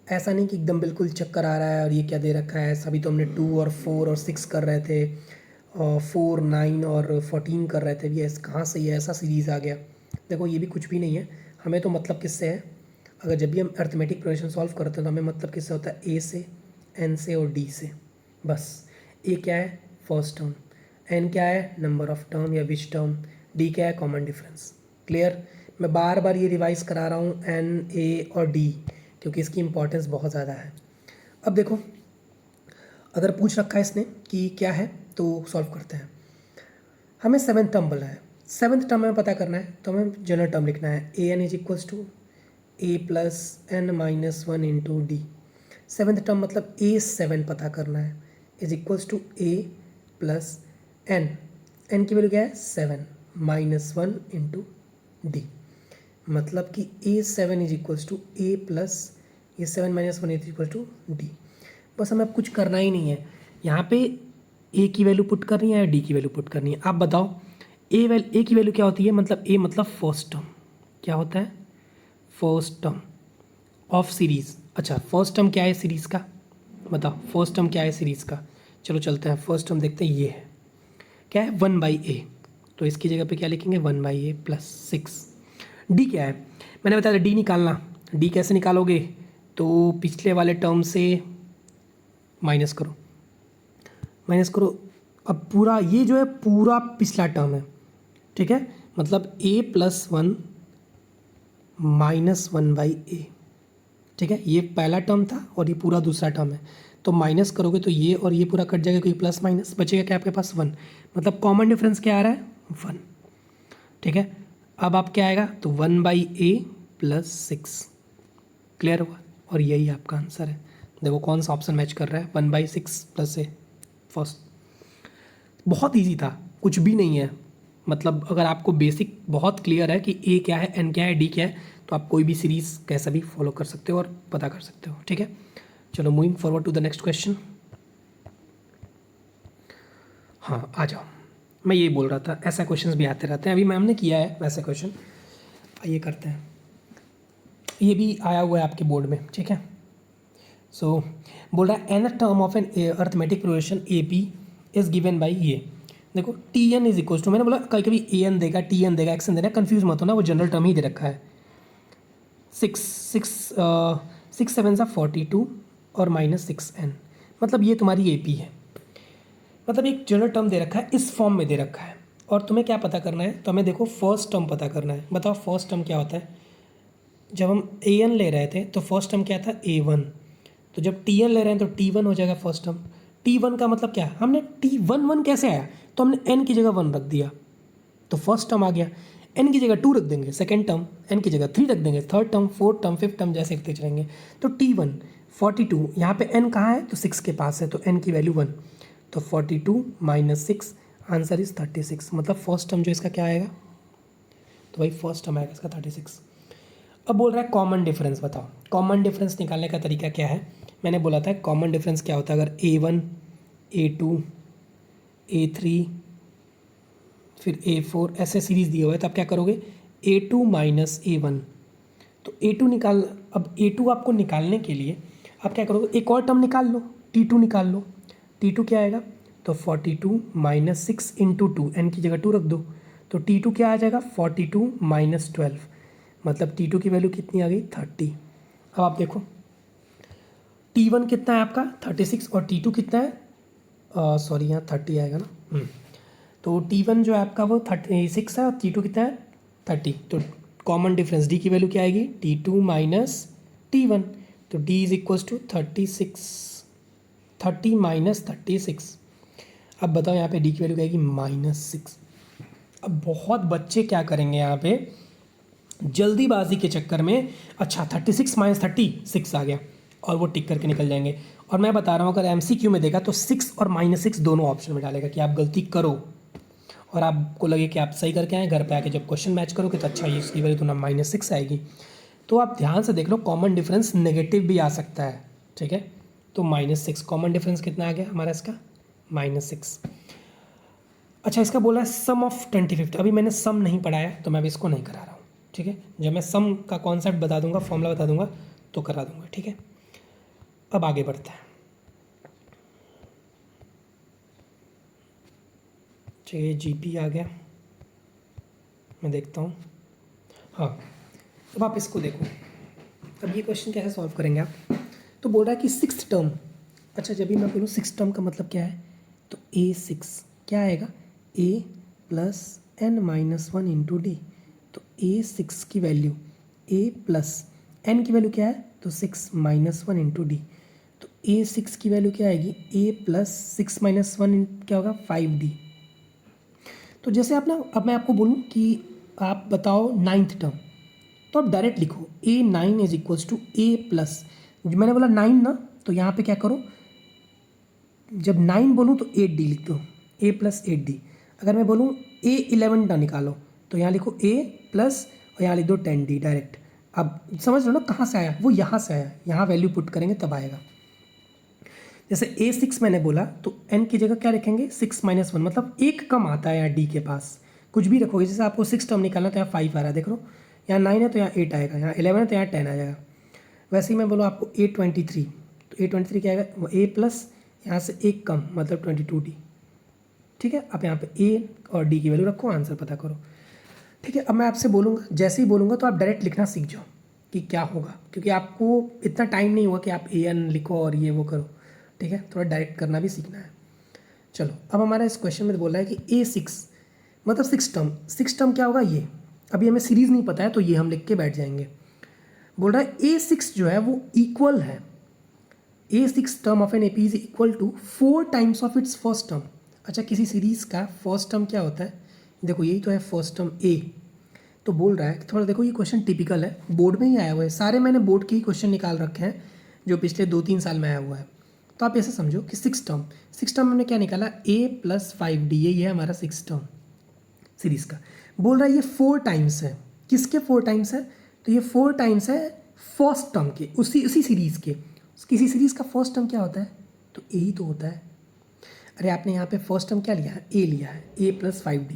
ऐसा नहीं कि एकदम बिल्कुल चक्कर आ रहा है और ये क्या दे रखा है, सभी तो हमने 2 और 4 और 6 कर रहे थे, और 4 9 और 14 कर रहे थे, भी ऐसा कहाँ से ये ऐसा सीरीज़ आ गया। देखो ये भी कुछ भी नहीं है, हमें तो मतलब किससे है, अगर जब भी हम अर्थमेटिक प्रोग्रेशन सॉल्व करते हैं तो हमें मतलब किससे होता है, A से, N से और D से। बस A क्या है, फर्स्ट टर्म, N क्या है, नंबर ऑफ टर्म या विच टर्म, D क्या है, कॉमन डिफरेंस। क्लियर, मैं बार बार ये रिवाइज करा रहा हूँ N, A और D, क्योंकि इसकी इंपॉर्टेंस बहुत ज़्यादा है। अब देखो अगर पूछ रखा है इसने कि क्या है, तो सॉल्व करते हैं। हमें 7th टर्म बोला है, 7th टर्म हमें पता करना है, तो हमें जनरल टर्म लिखना है, an is equals to a plus n minus 1 into D. 7th term मतलब A7 पता करना है, is equals to a plus n की वैल्यू क्या है 7 माइनस 1 इंटू डी, मतलब कि A7 is equals to a plus ये 7 minus 1 is equals to D. बस हमें अब कुछ करना ही नहीं है, यहाँ पे a की वैल्यू पुट करनी है या d की वैल्यू पुट करनी है, आप बताओ। a की वैल्यू क्या होती है, मतलब a मतलब फर्स्ट टर्म, क्या होता है, फर्स्ट टर्म ऑफ सीरीज़। अच्छा फर्स्ट टर्म क्या है सीरीज़ का, बताओ फर्स्ट टर्म क्या है सीरीज़ का। चलो चलते हैं, फर्स्ट टर्म देखते हैं, ये है क्या है 1/a, तो इसकी जगह पे क्या लिखेंगे 1/a प्लस 6। डी क्या है, मैंने बताया डी निकालना, डी कैसे निकालोगे, तो पिछले वाले टर्म से माइनस करो, अब पूरा ये जो है पूरा पिछला टर्म है, ठीक है, मतलब a प्लस 1 माइनस 1/a, ठीक है, ये पहला टर्म था और ये पूरा दूसरा टर्म है, तो माइनस करोगे तो ये और ये पूरा कट जाएगा, क्योंकि प्लस माइनस बचेगा क्या आपके पास 1, मतलब कॉमन डिफरेंस क्या आ रहा है 1, ठीक है। अब आप क्या आएगा, तो 1/a प्लस 6, क्लियर हुआ, और यही आपका आंसर है। देखो कौन सा ऑप्शन मैच कर रहा है, 1/6 प्लस a, फर्स्ट। बहुत इजी था, कुछ भी नहीं है, मतलब अगर आपको बेसिक बहुत क्लियर है कि a क्या है, n क्या है, d क्या है, तो आप कोई भी सीरीज़ कैसा भी फॉलो कर सकते हो और पता कर सकते हो, ठीक है। चलो moving forward to the next question. हाँ आ जाओ, मैं ये बोल रहा था ऐसा क्वेश्चंस भी आते रहते हैं, अभी मैम ने किया है वैसे क्वेश्चन, आइए करते हैं। ये भी आया हुआ है आपके बोर्ड में, ठीक है। सो बोल रहा है n term of an arithmetic progression AP is given by ये। देखो TN इज इक्वल टू, मैंने बोला कभी कभी AN देगा, TN देगा, XN देगा, कंफ्यूज मत हो ना, वो जनरल टर्म ही दे रखा है। 6 7 42 और माइनस 6n, मतलब ये तुम्हारी AP है, मतलब एक जनरल टर्म दे रखा है, इस फॉर्म में दे रखा है। और तुम्हें क्या पता करना है, तो हमें देखो फर्स्ट टर्म पता करना है। बताओ फर्स्ट टर्म क्या होता है। जब हम ए एन ले रहे थे तो फर्स्ट टर्म क्या था, ए वन। तो जब टी एन ले रहे हैं तो टी वन हो जाएगा फर्स्ट टर्म। टी वन का मतलब क्या है, हमने टी वन वन कैसे आया, तो हमने एन की जगह वन रख दिया तो फर्स्ट टर्म आ गया। एन की जगह टू रख देंगे सेकेंड टर्म, एन की जगह थ्री रख देंगे third term, fourth term, fifth term, जैसे लिखते चलेंगे। तो टी वन 42, यहाँ पे एन कहाँ है, तो 6 के पास है, तो एन की वैल्यू 1। तो 42 माइनस 6, आंसर इज 36। मतलब फर्स्ट टर्म जो इसका क्या आएगा, तो भाई फर्स्ट टर्म आएगा इसका 36। अब बोल रहा है कॉमन डिफरेंस बताओ। कॉमन डिफरेंस निकालने का तरीका क्या है, मैंने बोला था कॉमन डिफरेंस क्या होता है, अगर A1 A2 A3 फिर A4 ऐसे सीरीज़ दिए हुए हैं तो आप क्या करोगे, A2 माइनस A1। तो A2 निकाल, अब A2 आपको निकालने के लिए आप क्या करोगे, एक और टर्म निकाल लो, T2 निकाल लो। T2 क्या आएगा, तो 42 माइनस 6 इंटू 2, एन की जगह 2 रख दो, तो T2 क्या आ जाएगा 42 माइनस 12, मतलब T2 की वैल्यू कितनी आ गई 30। अब आप देखो T1 कितना है आपका 36 और T2 कितना है, सॉरी यहाँ 30 आएगा ना। तो T1 जो है आपका वो 36 है और T2 कितना है 30। तो कॉमन डिफरेंस D की वैल्यू क्या आएगी, T2 माइनस T1। तो D is equals to 36, 30 minus 36। अब बताओ यहाँ पे D की वैल्यू क्या आएगी -6। अब बहुत बच्चे क्या करेंगे यहाँ पे जल्दीबाजी के चक्कर में, अच्छा 36 माइनस 36 आ गया और वो टिक करके निकल जाएंगे। और मैं बता रहा हूँ अगर MCQ में देगा तो 6 और -6 दोनों ऑप्शन में डालेगा कि आप गलती करो और आपको लगे कि आप सही करके आए, घर पे आके जब क्वेश्चन मैच करोगे तो अच्छा ये इसकी वैल्यू तो ना -6 आएगी। तो आप ध्यान से देख लो कॉमन डिफरेंस नेगेटिव भी आ सकता है, ठीक है। तो -6 कॉमन डिफरेंस कितना आ गया हमारा इसका -6। अच्छा इसका बोला है सम ऑफ 25, अभी मैंने सम नहीं पढ़ाया तो मैं अभी इसको नहीं करा रहा हूँ, ठीक है। जब मैं सम का कॉन्सेप्ट बता दूंगा, फॉर्मूला बता दूंगा तो करा दूंगा, ठीक है। अब आगे बढ़ते हैं, चलिए GP आ गया, मैं देखता हूँ। हाँ अब आप इसको देखो, अब ये क्वेश्चन कैसे सॉल्व करेंगे आप, तो बोल रहा है कि 6th टर्म। अच्छा जब भी मैं बोलूँ 6th टर्म का मतलब क्या है, तो A6 क्या आएगा, A plus n minus 1 into D. तो A6 की वैल्यू A प्लस n की वैल्यू क्या है, तो 6 माइनस 1 इंटू डी। तो A6 की वैल्यू क्या आएगी, A प्लस 6 माइनस 1 क्या होगा 5D। तो जैसे आप ना, अब मैं आपको बोलूँ कि आप बताओ 9th टर्म, तो आप डायरेक्ट लिखो A9 is equals to A plus, मैंने बोला 9 ना, तो यहाँ पे क्या करो, जब 9 बोलूँ तो 8D लिख दो, A प्लस 8D। अगर मैं बोलूँ A11 ना निकालो तो यहाँ लिखो A प्लस और यहाँ लिख दो 10D डायरेक्ट। अब समझ लो ना कहाँ से आया, वो यहाँ से आया, यहाँ वैल्यू पुट करेंगे तब आएगा। जैसे A6 मैंने बोला तो n की जगह क्या रखेंगे 6 माइनस 1, मतलब एक कम आता है यहाँ D के पास, कुछ भी रखोगे। जैसे आपको 6 टर्म निकालना तो यहाँ 5 आ रहा है, देख लो यहाँ 9 है तो यहाँ 8 आएगा, यहाँ 11 है तो यहाँ 10 आ जाएगा। वैसे ही मैं बोलूँ आपको A23, तो A23 क्या आएगा, वो A प्लस यहाँ से एक कम मतलब 22D, ठीक है। अब यहाँ पे A और D की वैल्यू रखो, आंसर पता करो, ठीक है। अब मैं आपसे बोलूँगा, जैसे ही बोलूँगा तो आप डायरेक्ट लिखना सीख जाओ कि क्या होगा, क्योंकि आपको इतना टाइम नहीं हुआ कि आप AN लिखो और ये वो करो, ठीक है। थोड़ा डायरेक्ट करना भी सीखना है। चलो अब हमारा इस क्वेश्चन में बोला है कि A6 मतलब 6 टर्म क्या होगा, ये अभी हमें सीरीज़ नहीं पता है तो ये हम लिख के बैठ जाएंगे। बोल रहा है A6 जो है वो इक्वल है, A6 term of an AP is equal to 4 times of its first term. अच्छा किसी सीरीज़ का फर्स्ट टर्म क्या होता है, देखो यही तो है फर्स्ट टर्म A। तो बोल रहा है थोड़ा देखो, ये क्वेश्चन टिपिकल है, बोर्ड में ही आया हुआ है, सारे मैंने बोर्ड के ही क्वेश्चन निकाल रखे हैं जो पिछले 2-3 साल में आया हुआ है। तो आप ऐसे समझो कि 6 टर्म हमने क्या निकाला A प्लस 5D, यही है हमारा 6 टर्म सीरीज़ का। बोल रहा है ये 4 टाइम्स है, किसके 4 टाइम्स है, तो ये 4 टाइम्स है फर्स्ट टर्म के, उसी सीरीज़ के। किसी सीरीज़ का फर्स्ट टर्म क्या होता है, तो ए ही तो होता है। अरे आपने यहाँ पे फर्स्ट टर्म क्या लिया है, ए लिया है, A प्लस 5D।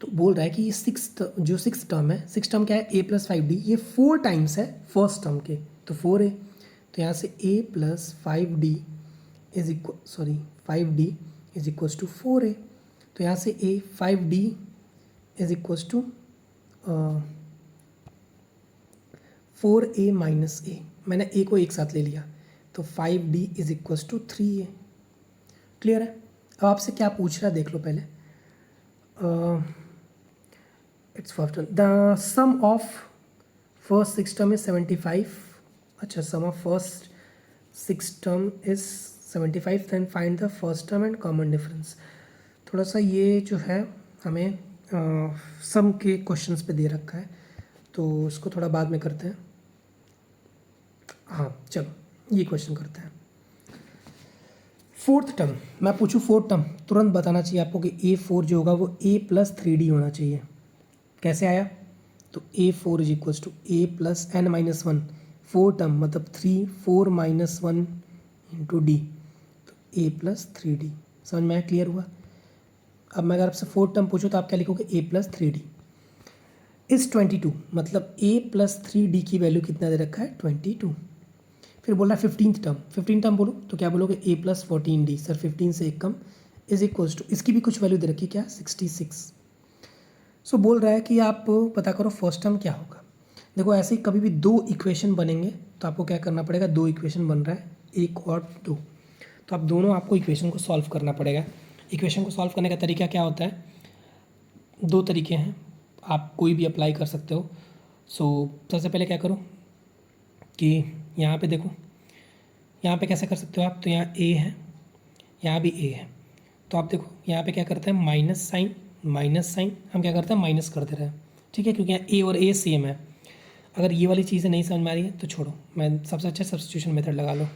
तो बोल रहा है कि ये 6 टर्म है, 6 टर्म क्या है A प्लस 5D, ये 4 टाइम्स है फर्स्ट टर्म के, तो 4 है। तो यहाँ से A plus 5D is equal, sorry 5D is equals to 4 है। तो यहाँ से A 5D is equals to 4A minus A, मैंने A को एक साथ ले लिया, तो 5D is equals to 3A। Clear है। अब आपसे क्या पूछ रहा है देख लो पहले, it's first the sum of first six term is 75. अच्छा, sum of first six term is 75, then find the first term and common difference. थोड़ा सा ये जो है हमें सम के क्वेश्चंस पे दे रखा है, तो इसको थोड़ा बाद में करते हैं. हाँ चलो ये क्वेश्चन करते हैं. फोर्थ टर्म मैं पूछूं, फोर्थ टर्म तुरंत बताना चाहिए आपको कि A4 जो होगा वो A+3D होना चाहिए. कैसे आया? तो A4 is equals to A+n-1. Four term मतलब 3 4 -1 इंटू डी, तो A+3D. समझ में आया? क्लियर हुआ? अब मैं अगर आपसे फोर्थ टर्म पूछूं तो आप क्या लिखोगे? A+3D इस 22, मतलब A+3D की वैल्यू कितना दे रखा है? 22. फिर बोल रहा है 15th टर्म बोलो तो क्या बोलोगे? A+14D. सर 15 से एक कम इज इक्वल्स टू, इसकी भी कुछ वैल्यू दे रखी है क्या? 66. सो बोल रहा है कि आप पता करो फर्स्ट टर्म क्या होगा. देखो ऐसे ही कभी भी दो इक्वेशन बनेंगे तो आपको क्या करना पड़ेगा? दो इक्वेशन बन रहा है, एक और दो, तो आप दोनों आपको इक्वेशन को सॉल्व करना पड़ेगा. इक्वेशन को सॉल्व करने का तरीका क्या होता है? दो तरीके हैं, आप कोई भी अप्लाई कर सकते हो. सो सबसे पहले क्या करो कि यहाँ पे देखो, यहाँ पे कैसे कर सकते हो आप? तो यहाँ A है, यहाँ भी A है, तो आप देखो यहाँ पे क्या करते हैं? माइनस साइन हम क्या करते हैं? माइनस कर दे रहे हैं. ठीक है, क्योंकि यहाँ A और A सेम है. अगर ये वाली चीज़ें नहीं समझ में आ रही है तो छोड़ो, मैं सबसे अच्छा सब्स्टिट्यूशन मेथड लगा लो.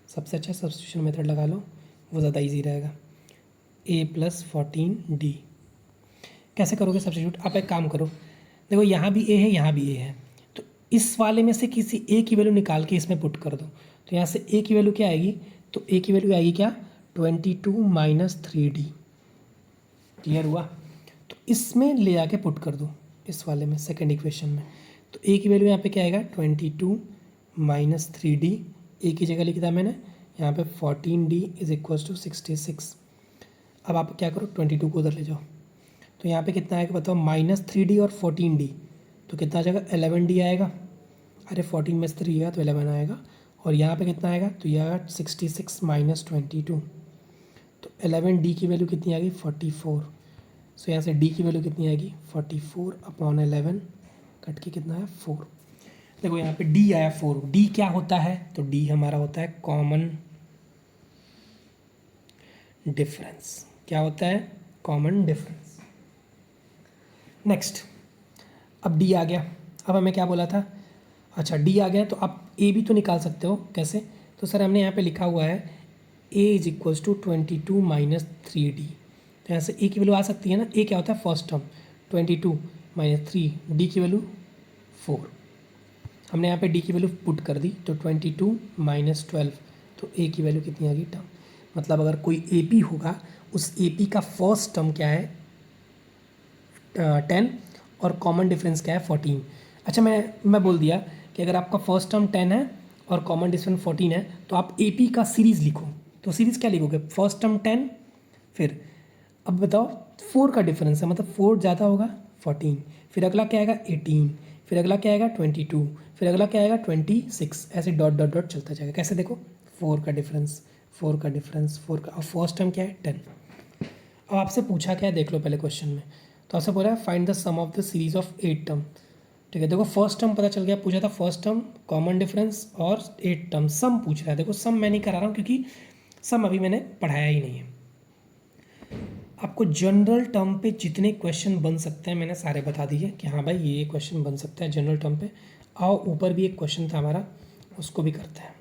सबसे अच्छा सब्स्टिट्यूशन मेथड लगा लो, वो ज़्यादा इजी रहेगा. A+14D कैसे करोगे सब्स्टिट्यूट? आप एक काम करो, देखो यहाँ भी A है, यहाँ भी A है, तो इस वाले में से किसी A की वैल्यू निकाल के इसमें पुट कर दो. तो यहाँ से A की वैल्यू क्या आएगी? तो A की वैल्यू आएगी क्या? 22 - 3D. क्लियर हुआ? तो इसमें ले आके पुट कर दो, इस वाले में, सेकेंड इक्वेशन में. तो A की वैल्यू यहाँ पे क्या आएगा? 22 - 3D. A की जगह लिखा था मैंने यहाँ पे 14D इज इक्वल्स टू 66. अब आप क्या करो? 22 को उधर ले जाओ, तो यहाँ पे कितना आएगा बताओ? -3D और 14D, तो कितना आ जाएगा? 11D आएगा. अरे 14 में से 3 गया तो 11 आएगा. और यहाँ पे कितना आएगा? तो यह आएगा 66 - 22, तो 11D की वैल्यू कितनी आएगी? 44. सो यहाँ से D की वैल्यू कितनी आएगी? 44/11 कट के कितना है? 4. देखो यहाँ पे D आया 4. D क्या होता है? तो D हमारा होता है कॉमन डिफरेंस. क्या होता है? Common difference. नेक्स्ट, अब D आ गया. अब हमें क्या बोला था? अच्छा D आ गया तो आप A भी तो निकाल सकते हो. कैसे? तो सर हमने यहाँ पे लिखा हुआ है A is equals to 22 - 3D. तो यहाँ से A की वैल्यू आ सकती है ना. A क्या होता है? First term. 22 - 3, D की वैल्यू 4. हमने यहाँ पे D की वैल्यू पुट कर दी, तो 22 - 12, तो A की वैल्यू कितनी आ गई? टर्म. मतलब अगर कोई AP होगा, उस AP का फर्स्ट टर्म क्या है? 10 और कॉमन डिफरेंस क्या है? 14. अच्छा मैं बोल दिया कि अगर आपका फर्स्ट टर्म 10 है और कॉमन डिफरेंस 14 है तो आप AP का सीरीज़ लिखो. तो सीरीज़ क्या लिखोगे? फर्स्ट टर्म 10, फिर अब बताओ 4 का डिफरेंस है, मतलब 4 ज़्यादा होगा 14, फिर अगला क्या आएगा? 18, फिर अगला क्या आएगा? 22, फिर अगला क्या आएगा? 26. ऐसे डॉट डॉट डॉट चलता जाएगा. कैसे? देखो 4 का डिफरेंस, 4 का डिफरेंस, 4 का, और फर्स्ट टर्म क्या है? 10. अब आपसे पूछा क्या है? देख लो पहले क्वेश्चन में. तो आपसे बोला है find the sum of the series of 8 term. ठीक है, देखो फर्स्ट टर्म पता चल गया. पूछा था फर्स्ट टर्म, कॉमन डिफरेंस और 8 टर्म. सम पूछ रहा है. देखो सम मैं नहीं करा रहा हूँ क्योंकि सम अभी मैंने पढ़ाया ही नहीं है. आपको जनरल टर्म पे जितने क्वेश्चन बन सकते हैं मैंने सारे बता दिए कि हाँ भाई ये क्वेश्चन बन सकता है जनरल टर्म पे. आओ ऊपर भी एक क्वेश्चन था हमारा, उसको भी करते हैं.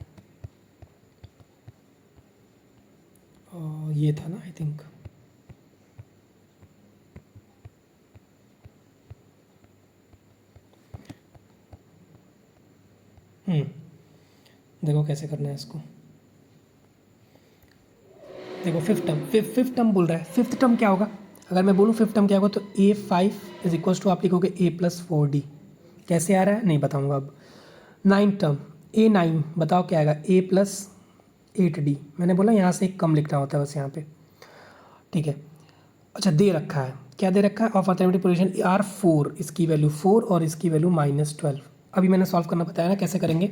ये था ना आई थिंक. देखो कैसे करना है इसको. देखो फिफ्थ टर्म बोल रहा है. फिफ्थ टर्म क्या होगा? अगर मैं बोलूँ फिफ्थ टर्म क्या होगा तो A5 इज इक्वल्स टू आप लिखोगे A+4D. कैसे आ रहा है नहीं बताऊंगा अब. नाइन्थ टर्म A9, बताओ क्या आएगा? A+8D. मैंने बोला यहाँ से एक कम लिखना होता है बस यहाँ पे. ठीक है. अच्छा दे रखा है, क्या दे रखा है? ऑफ अल्टरनेटिव पोजीशन R4, इसकी वैल्यू 4 और इसकी वैल्यू -12. अभी मैंने सॉल्व करना बताया ना कैसे करेंगे.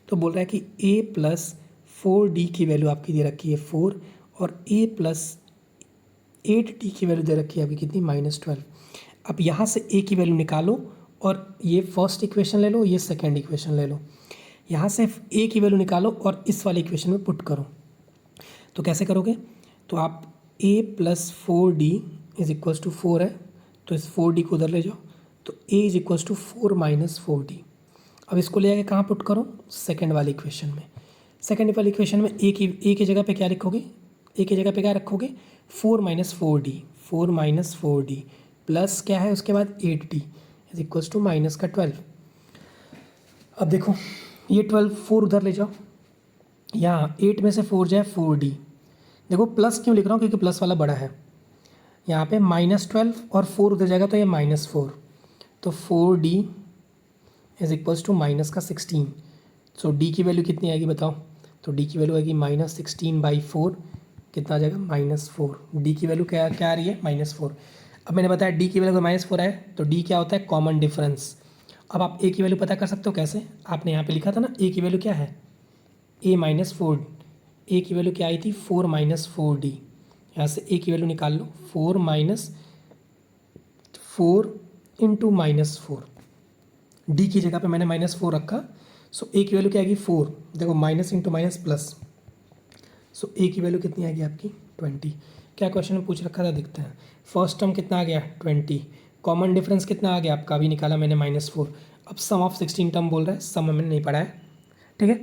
तो बोल रहा है कि A+4D की वैल्यू आपकी दे रखी है 4 और A+ 8d की वैल्यू दे रखी है अभी कितनी, -12। अब यहाँ से a की वैल्यू निकालो और ये फर्स्ट इक्वेशन ले लो, ये सेकेंड इक्वेशन ले लो। यहाँ से a की वैल्यू निकालो और इस वाले इक्वेशन में पुट करो। तो कैसे करोगे, तो आप a + 4d = 4 है, तो इस 4d को उधर ले जाओ, तो a = 4 - 4d। अब इसको ले आके कहाँ पुट करो, सेकेंड वाली इक्वेशन में। सेकेंड वाली इक्वेशन में a की जगह पे क्या लिखोगे, a की जगह पे क्या रखोगे, 4 - 4d, 4 - 4d प्लस क्या है उसके बाद 8d = माइनस का 12। अब देखो ये 12 4 उधर ले जाओ, यहाँ 8 में से 4 जाए 4d। देखो प्लस क्यों लिख रहा हूँ, क्योंकि प्लस वाला बड़ा है। यहाँ पे -12 और 4 उधर जाएगा तो ये -4, तो 4d = माइनस का 16। सो d की वैल्यू कितनी आएगी बताओ, तो d की वैल्यू आएगी -16/4, कितना आ जाएगा, -4। d की वैल्यू क्या आ रही है, -4। अब मैंने बताया d की वैल्यू अगर -4 आए तो d क्या होता है, कॉमन डिफरेंस। अब आप a की वैल्यू पता कर सकते हो कैसे, आपने यहाँ पे लिखा था ना a की वैल्यू क्या है, a - 4, a की वैल्यू क्या आई थी, 4 - 4d। यहाँ से a की वैल्यू निकाल लो, 4 - 4 × -4, d की जगह पे मैंने -4 रखा। सो a की वैल्यू क्या आएगी, 4। देखो minus into minus plus, so a की वैल्यू कितनी आएगी आपकी, 20। क्या क्वेश्चन में पूछ रखा था, देखते हैं। फर्स्ट टर्म कितना आ गया, 20। कॉमन डिफरेंस कितना आ गया आपका, अभी निकाला मैंने -4। अब सम ऑफ 16 टर्म बोल रहा है, सम मैंने नहीं पढ़ा है, ठीक है।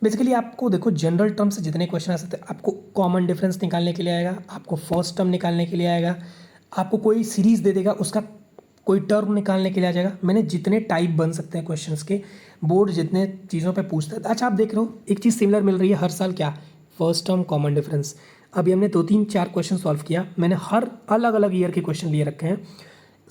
बेसिकली आपको देखो जनरल टर्म से जितने क्वेश्चन आ सकते हैं, आपको कॉमन डिफरेंस निकालने के लिए आएगा, आपको फर्स्ट टर्म निकालने के लिए आएगा, आपको कोई सीरीज़ दे देगा उसका कोई टर्म निकालने के लिए आ जाएगा। मैंने जितने टाइप बन सकते हैं क्वेश्चंस के, बोर्ड जितने चीज़ों पे पूछता है। अच्छा आप देख रहे हो एक चीज़ सिमिलर मिल रही है हर साल, क्या, फर्स्ट टर्म कॉमन डिफरेंस। अभी हमने 2-3-4 क्वेश्चन सॉल्व किया, मैंने हर अलग अलग ईयर के क्वेश्चन लिए रखे हैं।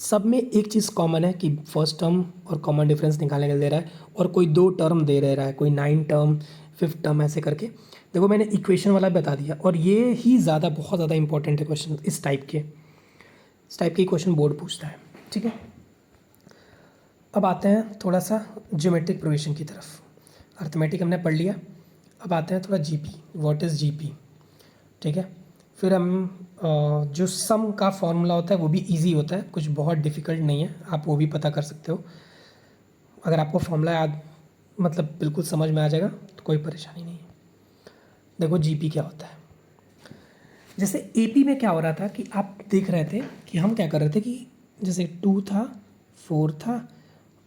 सब में एक चीज़ कॉमन है कि फर्स्ट टर्म और कॉमन डिफरेंस निकालने के लिए दे रहा है, और कोई 2 टर्म दे रहा है, कोई 9 टर्म 5th टर्म ऐसे करके। देखो मैंने इक्वेशन वाला बता दिया, और ये ही ज़्यादा बहुत ज़्यादा इंपॉर्टेंट है क्वेश्चन, इस टाइप के क्वेश्चन बोर्ड पूछता है, ठीक है। अब आते हैं थोड़ा सा ज्योमेट्रिक प्रोग्रेशन की तरफ। अर्थमेटिक हमने पढ़ लिया, अब आते हैं थोड़ा जीपी, व्हाट इज़ जीपी, ठीक है। फिर हम जो सम का फॉर्मूला होता है वो भी इजी होता है, कुछ बहुत डिफ़िकल्ट नहीं है, आप वो भी पता कर सकते हो। अगर आपको फॉर्मूला याद मतलब बिल्कुल समझ में आ जाएगा तो कोई परेशानी नहीं है। देखो जीपी क्या होता है, जैसे एपी में क्या हो रहा था कि आप देख रहे थे कि हम क्या कर रहे थे कि जैसे 2 था, 4 था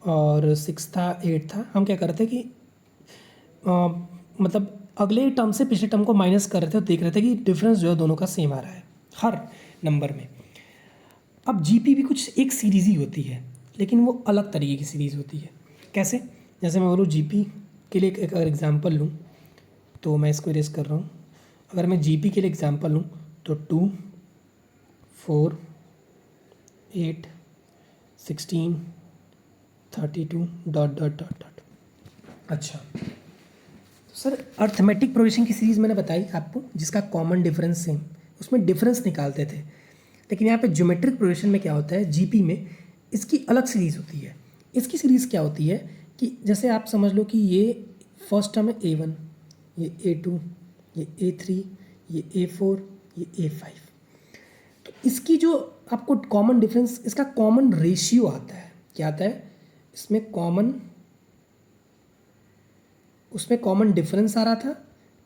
और 6 था, 8 था, हम क्या कर रहे थे कि मतलब अगले टर्म से पिछले टर्म को माइनस कर रहे थे और देख रहे थे कि डिफरेंस जो है दोनों का सेम आ रहा है हर नंबर में। अब जीपी भी कुछ एक सीरीज़ ही होती है, लेकिन वो अलग तरीके की सीरीज़ होती है। कैसे, जैसे मैं बोलूँ जीपी के लिए एक अगर एग्जांपल लूँ, तो मैं इसको इरेज कर रहा हूँ। अगर मैं जीपी के लिए एग्जांपल लूँ तो 2, 4, 8, 16, 32 ... अच्छा सर, अर्थमेटिक प्रोग्रेशन की सीरीज़ मैंने बताई आपको, जिसका कॉमन डिफरेंस सेम, उसमें डिफरेंस निकालते थे। लेकिन यहाँ पे ज्योमेट्रिक प्रोग्रेशन में क्या होता है, जीपी में इसकी अलग सीरीज़ होती है। इसकी सीरीज़ क्या होती है कि जैसे आप समझ लो कि ये फर्स्ट टर्म है A1, ये A2, ये A3, ये A4, ये A5। तो इसकी जो आपको कॉमन डिफरेंस, इसका कॉमन रेशियो आता है, क्या आता है उसमें कॉमन डिफरेंस आ रहा था,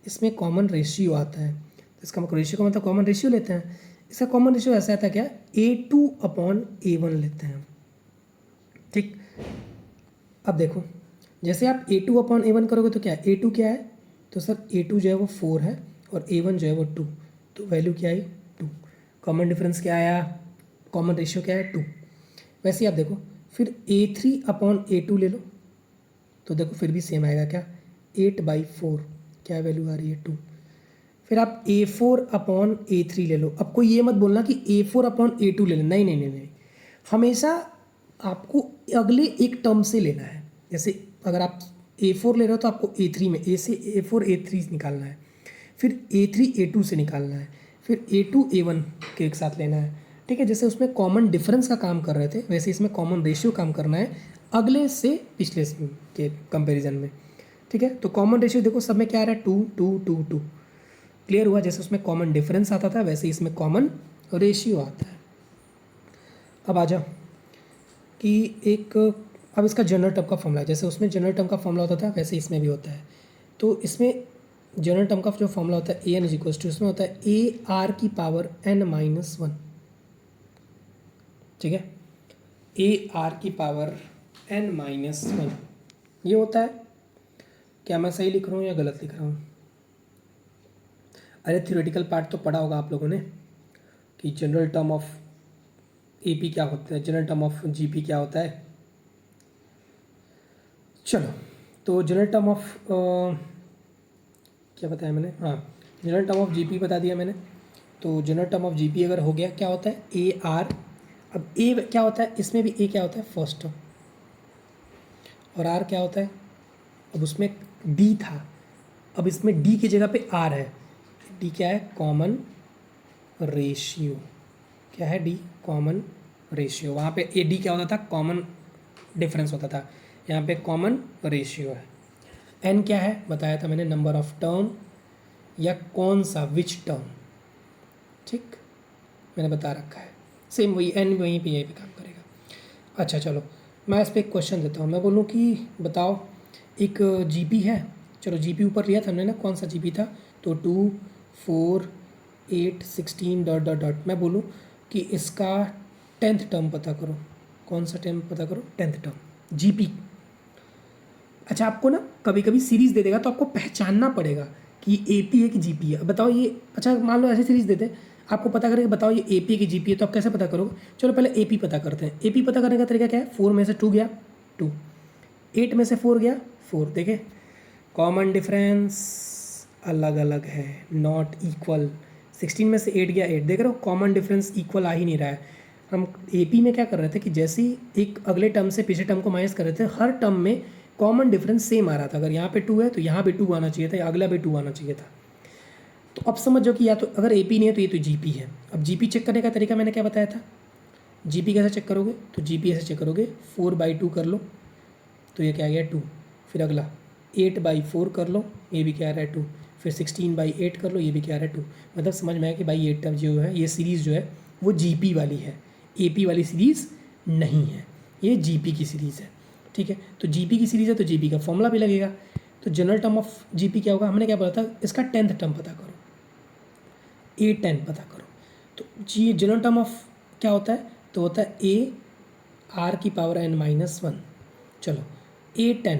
इसमें कॉमन रेशियो आता है। तो इसका रेशियो का मतलब कॉमन रेशियो लेते हैं। इसका कॉमन रेशियो ऐसा आता है क्या, A2/A1 लेते हैं, ठीक। अब देखो जैसे आप A2/A1 करोगे तो क्या है, A2 क्या है, तो सर A2 जो है वो 4 है और A1 जो है वो 2, तो वैल्यू क्या आई 2। कॉमन डिफरेंस क्या आया, कॉमन रेशियो क्या है 2। वैसे ही आप देखो फिर A3/A2 ले लो, तो देखो फिर भी सेम आएगा, क्या 8/4, क्या वैल्यू आ रही है 2। फिर आप A4/A3 ले लो। अब कोई ये मत बोलना कि A4/A2 ले लेना, नहीं नहीं नहीं नहीं, हमेशा आपको अगले एक टर्म से लेना है। जैसे अगर आप A4 ले रहे हो तो आपको A3 में A से A4 A3 निकालना है, फिर A3 A2 से निकालना है, फिर A2 A1 के एक साथ लेना है, ठीक है। जैसे उसमें कॉमन डिफरेंस का काम कर रहे थे, वैसे इसमें कॉमन रेशियो काम करना है अगले से पिछले के कंपैरिजन में, ठीक है। तो कॉमन रेशियो देखो सब में क्या आ रहा है, 2 2 2 2। क्लियर हुआ, जैसे उसमें कॉमन डिफरेंस आता था वैसे इसमें कॉमन रेशियो आता है। अब आ जाओ कि एक, अब इसका जनरल टर्म का फॉर्मूला है, जैसे उसमें जनरल टर्म का फॉर्मूला होता था वैसे इसमें भी होता है। तो इसमें जनरल टर्म का जो फॉर्मूला होता है a n is equal to, इसमें होता है ए आर की पावर एन माइनस वन। ठीक है, ए आर की पावर एन माइनस वन ये होता है। क्या मैं सही लिख रहा हूँ या गलत लिख रहा हूँ? अरे थ्योरेटिकल पार्ट तो पढ़ा होगा आप लोगों ने कि जनरल टर्म ऑफ एपी क्या होता है, जनरल टर्म ऑफ जीपी क्या होता है। चलो, तो जनरल टर्म ऑफ क्या बताया मैंने, हाँ जनरल टर्म ऑफ जीपी बता दिया मैंने। तो जनरल टर्म ऑफ जीपी अगर हो गया, क्या होता है ए आर। अब ए क्या होता है, इसमें भी ए क्या होता है फर्स्ट टर्म, और आर क्या होता है, अब उसमें डी था, अब इसमें डी की जगह पे आर है। डी क्या है, कॉमन रेशियो। क्या है डी, कॉमन रेशियो। वहाँ पे ए डी क्या होता था, कॉमन डिफरेंस होता था, यहाँ पे कॉमन रेशियो है। एन क्या है बताया था मैंने, नंबर ऑफ टर्म या कौन सा विच टर्म। ठीक, मैंने बता रखा है, सेम वही एन वहीं पे यहीं पे काम करेगा। अच्छा चलो, मैं इस पर एक क्वेश्चन देता हूँ। मैं बोलूँ कि बताओ एक जीपी है, चलो जीपी ऊपर लिया था हमने ना, कौन सा जीपी था, तो 2 4 8 16 डॉट डॉट डॉट। मैं बोलूँ कि इसका 10th टर्म पता करो। कौन सा टर्म पता करो, 10th टर्म जीपी। अच्छा, आपको ना कभी कभी सीरीज दे देगा तो आपको पहचानना पड़ेगा कि एपी है कि जीपी है। बताओ ये, अच्छा मान लो ऐसे सीरीज दे दे, आपको पता करेगा बताओ ये एपी है कि जीपी है, तो आप कैसे पता करोगे? चलो पहले एपी पता करते हैं। एपी पता करने का तरीका क्या है, 4 में से 2 गया 2, 8 में से 4 गया 4। देखे, कॉमन डिफरेंस अलग अलग है, नॉट इक्वल। 16 में से 8 गया 8, देख रहे हो कॉमन डिफरेंस इक्वल आ ही नहीं रहा है। हम एपी में क्या कर रहे थे कि जैसे ही एक अगले टर्म से पिछले टर्म को माइनस कर रहे थे, हर टर्म में कॉमन डिफरेंस सेम आ रहा था। अगर यहाँ पे 2 है तो यहाँ पे 2 आना चाहिए था, या अगला भी 2 आना चाहिए था। तो अब समझ जाओ कि या तो अगर एपी नहीं है तो ये तो जीपी है। अब जीपी चेक करने का तरीका मैंने क्या बताया था, जीपी कैसे चेक करोगे, तो जीपी ऐसे चेक करोगे 4/2 कर लो तो ये क्या आ गया 2। फिर अगला 8/4 कर लो, ये भी क्या आ रहा है 2। फिर 16/8 कर लो, ये भी क्या आ रहा है 2। मतलब समझ में आया कि भाई ये टर्म जो है, ये सीरीज़ जो है वो जीपी वाली है, एपी वाली सीरीज़ नहीं है, ये जीपी की सीरीज़ है। ठीक है, तो जीपी की सीरीज़ है तो जीपी का फॉर्मूला भी लगेगा। तो जनरल टर्म ऑफ जीपी क्या होगा, हमने क्या बोला था, इसका 10th टर्म पता करो, A10 पता करो। तो जी जनरल टर्म ऑफ क्या होता है, तो होता है ए आर की पावर एन माइनस वन। चलो A10,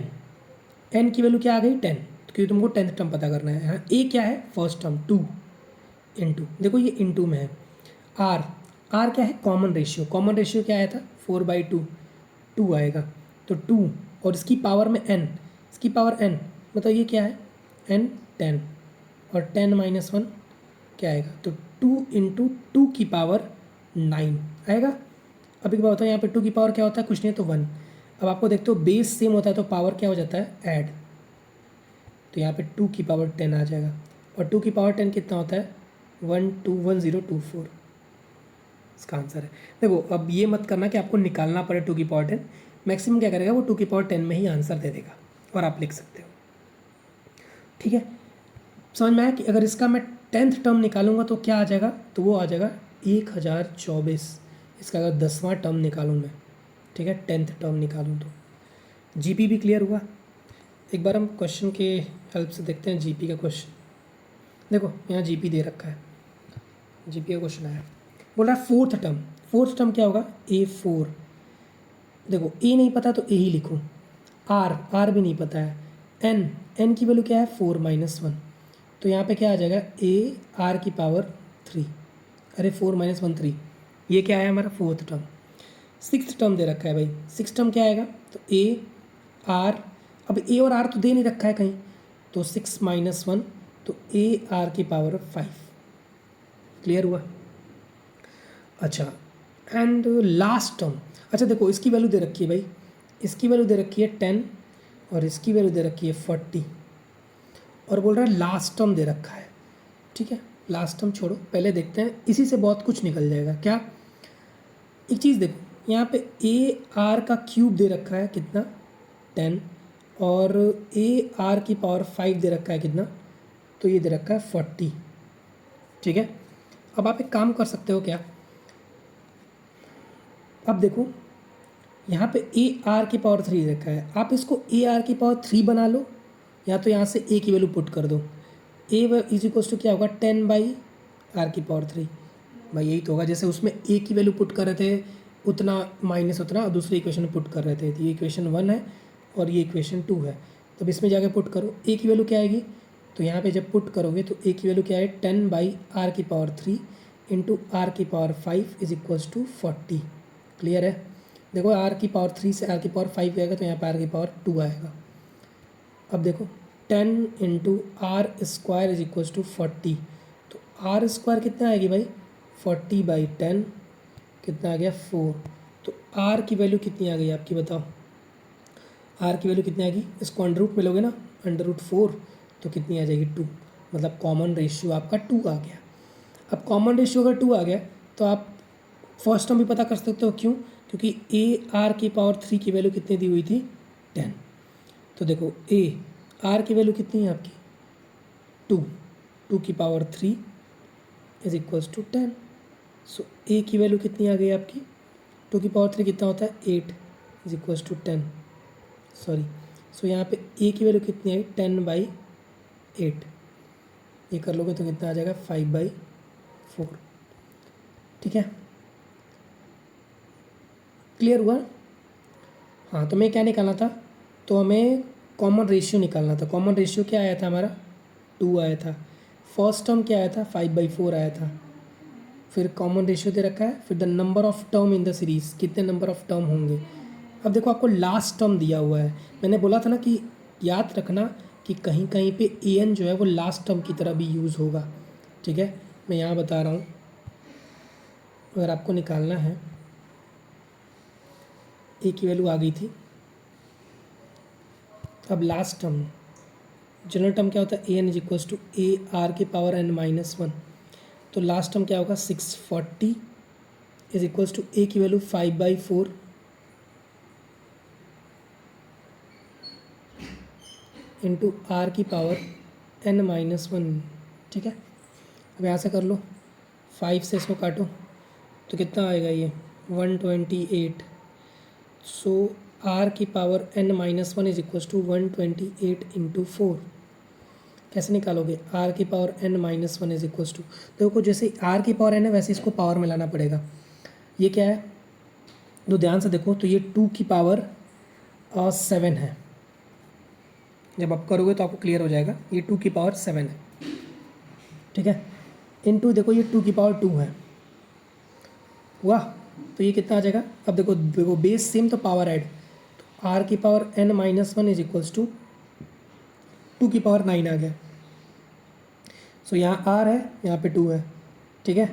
एन की वैल्यू क्या आ गई 10, क्योंकि तुमको 10th टर्म पता करना है। हाँ, ए क्या है फर्स्ट टर्म 2 इंटू, देखो ये इंटू में है। आर, आर क्या है कॉमन रेशियो, कॉमन रेशियो क्या आया था 4/2, 2 आएगा तो 2, और इसकी पावर में n, इसकी पावर n, मतलब ये क्या है n 10, और 10 माइनस 1 क्या आएगा, तो 2 इंटू 2 की पावर 9 आएगा। अभी क्या होता है यहाँ पे 2 की पावर क्या होता है, कुछ नहीं तो 1। अब आपको देखते हो बेस सेम होता है तो पावर क्या हो जाता है ऐड, तो यहाँ पे 2 की पावर 10 आ जाएगा, और 2 की पावर 10 कितना होता है 121024, इसका आंसर है। देखो अब ये मत करना कि आपको निकालना पड़े 2 की पावर 10, मैक्सिमम क्या करेगा वो 2 की पावर 10 में ही आंसर दे देगा और आप लिख सकते हो। ठीक है, समझ में आया कि अगर इसका मैं 10th टर्म निकालूंगा तो क्या आ जाएगा, तो वो आ जाएगा 1024। इसका अगर 10वां टर्म निकालूँ मैं, ठीक है 10th टर्म निकालूँ तो जीपी भी क्लियर हुआ। एक बार हम क्वेश्चन के हेल्प से देखते हैं जीपी का क्वेश्चन। देखो यहाँ जीपी दे रखा है, जीपी का क्वेश्चन आया, बोल रहा है 4th टर्म। 4th टर्म क्या होगा A4। देखो ए नहीं पता तो ए ही लिखूँ, आर भी नहीं पता है, एन की वैल्यू क्या है 4 माइनस 1, तो यहाँ पे क्या आ जाएगा ए आर की पावर 3। अरे 4 माइनस 1 3, ये क्या है हमारा 4th टर्म। 6th टर्म दे रखा है भाई, 6th टर्म क्या आएगा, तो ए आर, अब ए और आर तो दे नहीं रखा है कहीं, तो 6 माइनस 1, तो ए आर की पावर 5। क्लियर हुआ। अच्छा, एंड लास्ट टर्म, अच्छा देखो इसकी वैल्यू दे रखी है भाई, इसकी वैल्यू दे रखी है 10 और इसकी वैल्यू दे रखी है 40, और बोल रहा है लास्ट टर्म दे रखा है। ठीक है, लास्ट टर्म छोड़ो, पहले देखते हैं, इसी से बहुत कुछ निकल जाएगा। क्या, एक चीज़ देखो यहाँ पे ए आर का क्यूब दे रखा है कितना 10, और ए आर की पावर 5 दे रखा है कितना, तो ये दे रखा है 40। ठीक है, अब आप एक काम कर सकते हो क्या, अब देखो यहाँ पे ए आर की पावर 3 रखा है, आप इसको ए आर की पावर 3 बना लो, या तो यहाँ से ए की वैल्यू पुट कर दो। ए इज इक्वल्स टू क्या होगा, 10 बाई आर की पावर 3। भाई यही तो होगा, जैसे उसमें ए की वैल्यू पुट कर रहे थे उतना माइनस उतना, और दूसरे इक्वेशन में पुट कर रहे थे। तो ये इक्वेशन 1 है और ये इक्वेशन 2 है। तब इसमें जाके पुट करो, ए की वैल्यू क्या आएगी, तो यहाँ पे जब पुट करोगे तो ए की वैल्यू क्या है, 10 बाई आर की पावर 3 इंटू आर की power 5 is equals to 40। Clear है। देखो आर की पावर 3 से आर की पावर 5 आएगा तो यहाँ पर आर की पावर 2 आएगा। अब देखो 10 into R square is equals to 40, तो आर स्क्वायर कितना आएगी भाई, 40 बाई 10 कितना आ गया 4। तो आर की वैल्यू कितनी आ गई आपकी, बताओ आर की वैल्यू कितनी आएगी, इसको अंडर रूट में लोगे ना, अंडर रूट 4 तो कितनी आ जाएगी 2, मतलब कॉमन रेशियो आपका 2 आ गया। अब कॉमन रेशियो अगर 2 आ गया तो आप फर्स्ट टर्म भी पता कर सकते हो, क्यों, क्योंकि ए आर की पावर 3 की वैल्यू कितनी दी हुई थी, 10। तो देखो ए आर की वैल्यू कितनी है आपकी 2, 2 की पावर 3 इज इक्वल्स टू 10। सो ए की वैल्यू कितनी आ गई आपकी, 2 की पावर 3 कितना होता है 8 इज इक्वल्स टू 10, सॉरी। सो यहाँ पे ए की वैल्यू कितनी आई, 10 बाई 8, ये कर लोगे तो कितना आ जाएगा 5 बाई 4। ठीक है, क्लियर हुआ। हाँ, तो मैं क्या निकालना था, तो हमें कॉमन रेशियो निकालना था। कॉमन रेशियो क्या आया था हमारा, 2 आया था। फर्स्ट टर्म क्या आया था, 5 बाई 4 आया था। फिर कॉमन रेशियो दे रखा है, फिर the number of term in the series, कितने नंबर ऑफ टर्म होंगे। अब देखो आपको लास्ट टर्म दिया हुआ है, मैंने बोला था ना कि याद रखना कि कहीं कहीं पे ए एन जो है वो लास्ट टर्म की तरह भी यूज़ होगा। ठीक है, मैं यहाँ बता रहा हूँ, अगर आपको निकालना है, ए की वैल्यू आ गई थी, अब लास्ट टर्म जनरल टर्म क्या होता है, a n is equals to a r की पावर एन माइनस 1, तो लास्ट टर्म क्या होगा 640 इज इक्वल्स टू ए की वैल्यू 5 बाई 4 इंटू आर की पावर एन माइनस 1। ठीक है, अब यहाँ से कर लो, 5 से इसको काटो तो कितना आएगा ये 128। सो आर की power n minus 1 is equals to 128 into 4। कैसे निकालोगे, आर की power n minus 1 is equals to, देखो जैसे आर की पावर एन है वैसे इसको पावर में लाना पड़ेगा। ये क्या है, तो ध्यान से देखो, तो ये 2 की पावर 7 है। जब आप करोगे तो आपको क्लियर हो जाएगा, ये 2 की पावर 7 है। ठीक है, इनटू देखो ये 2 की पावर 2 है, वाह, तो ये कितना आ जाएगा। अब देखो देखो बेस सेम तो पावर ऐड, तो आर की power n minus 1 is equals to 2 की पावर 9 आ गया। सो यहाँ आर है, यहाँ पे 2 है। ठीक है,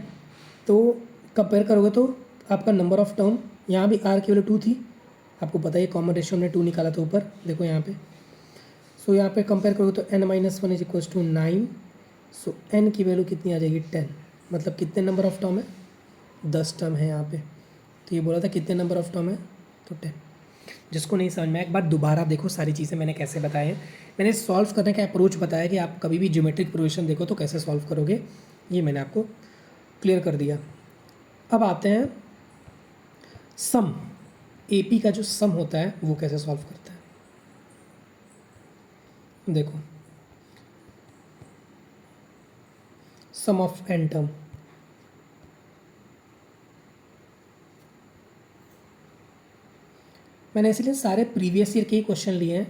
तो कंपेयर करोगे तो आपका नंबर ऑफ टर्म, यहाँ भी आर की वैल्यू 2 थी, आपको पता है कॉमन रेशियो हमने 2 निकाला था ऊपर, देखो यहाँ पे। सो यहाँ पे कंपेयर करोगे तो n minus 1 is equals to 9। So n की वैल्यू कितनी आ जाएगी 10, मतलब कितने नंबर ऑफ टर्म है, 10 टर्म है यहाँ पे। तो ये बोला था कितने नंबर ऑफ टर्म है, तो 10। जिसको नहीं समझ में एक बार दोबारा देखो सारी चीज़ें मैंने कैसे बताए हैं। मैंने सॉल्व करने का अप्रोच बताया कि आप कभी भी ज्योमेट्रिक प्रोग्रेशन देखो तो कैसे सॉल्व करोगे, ये मैंने आपको क्लियर कर दिया। अब आते हैं सम, एपी का जो सम होता है वो कैसे सॉल्व करता है। देखो सम ऑफ एन टर्म, मैंने इसलिए सारे प्रीवियस ईयर के ही क्वेश्चन लिए हैं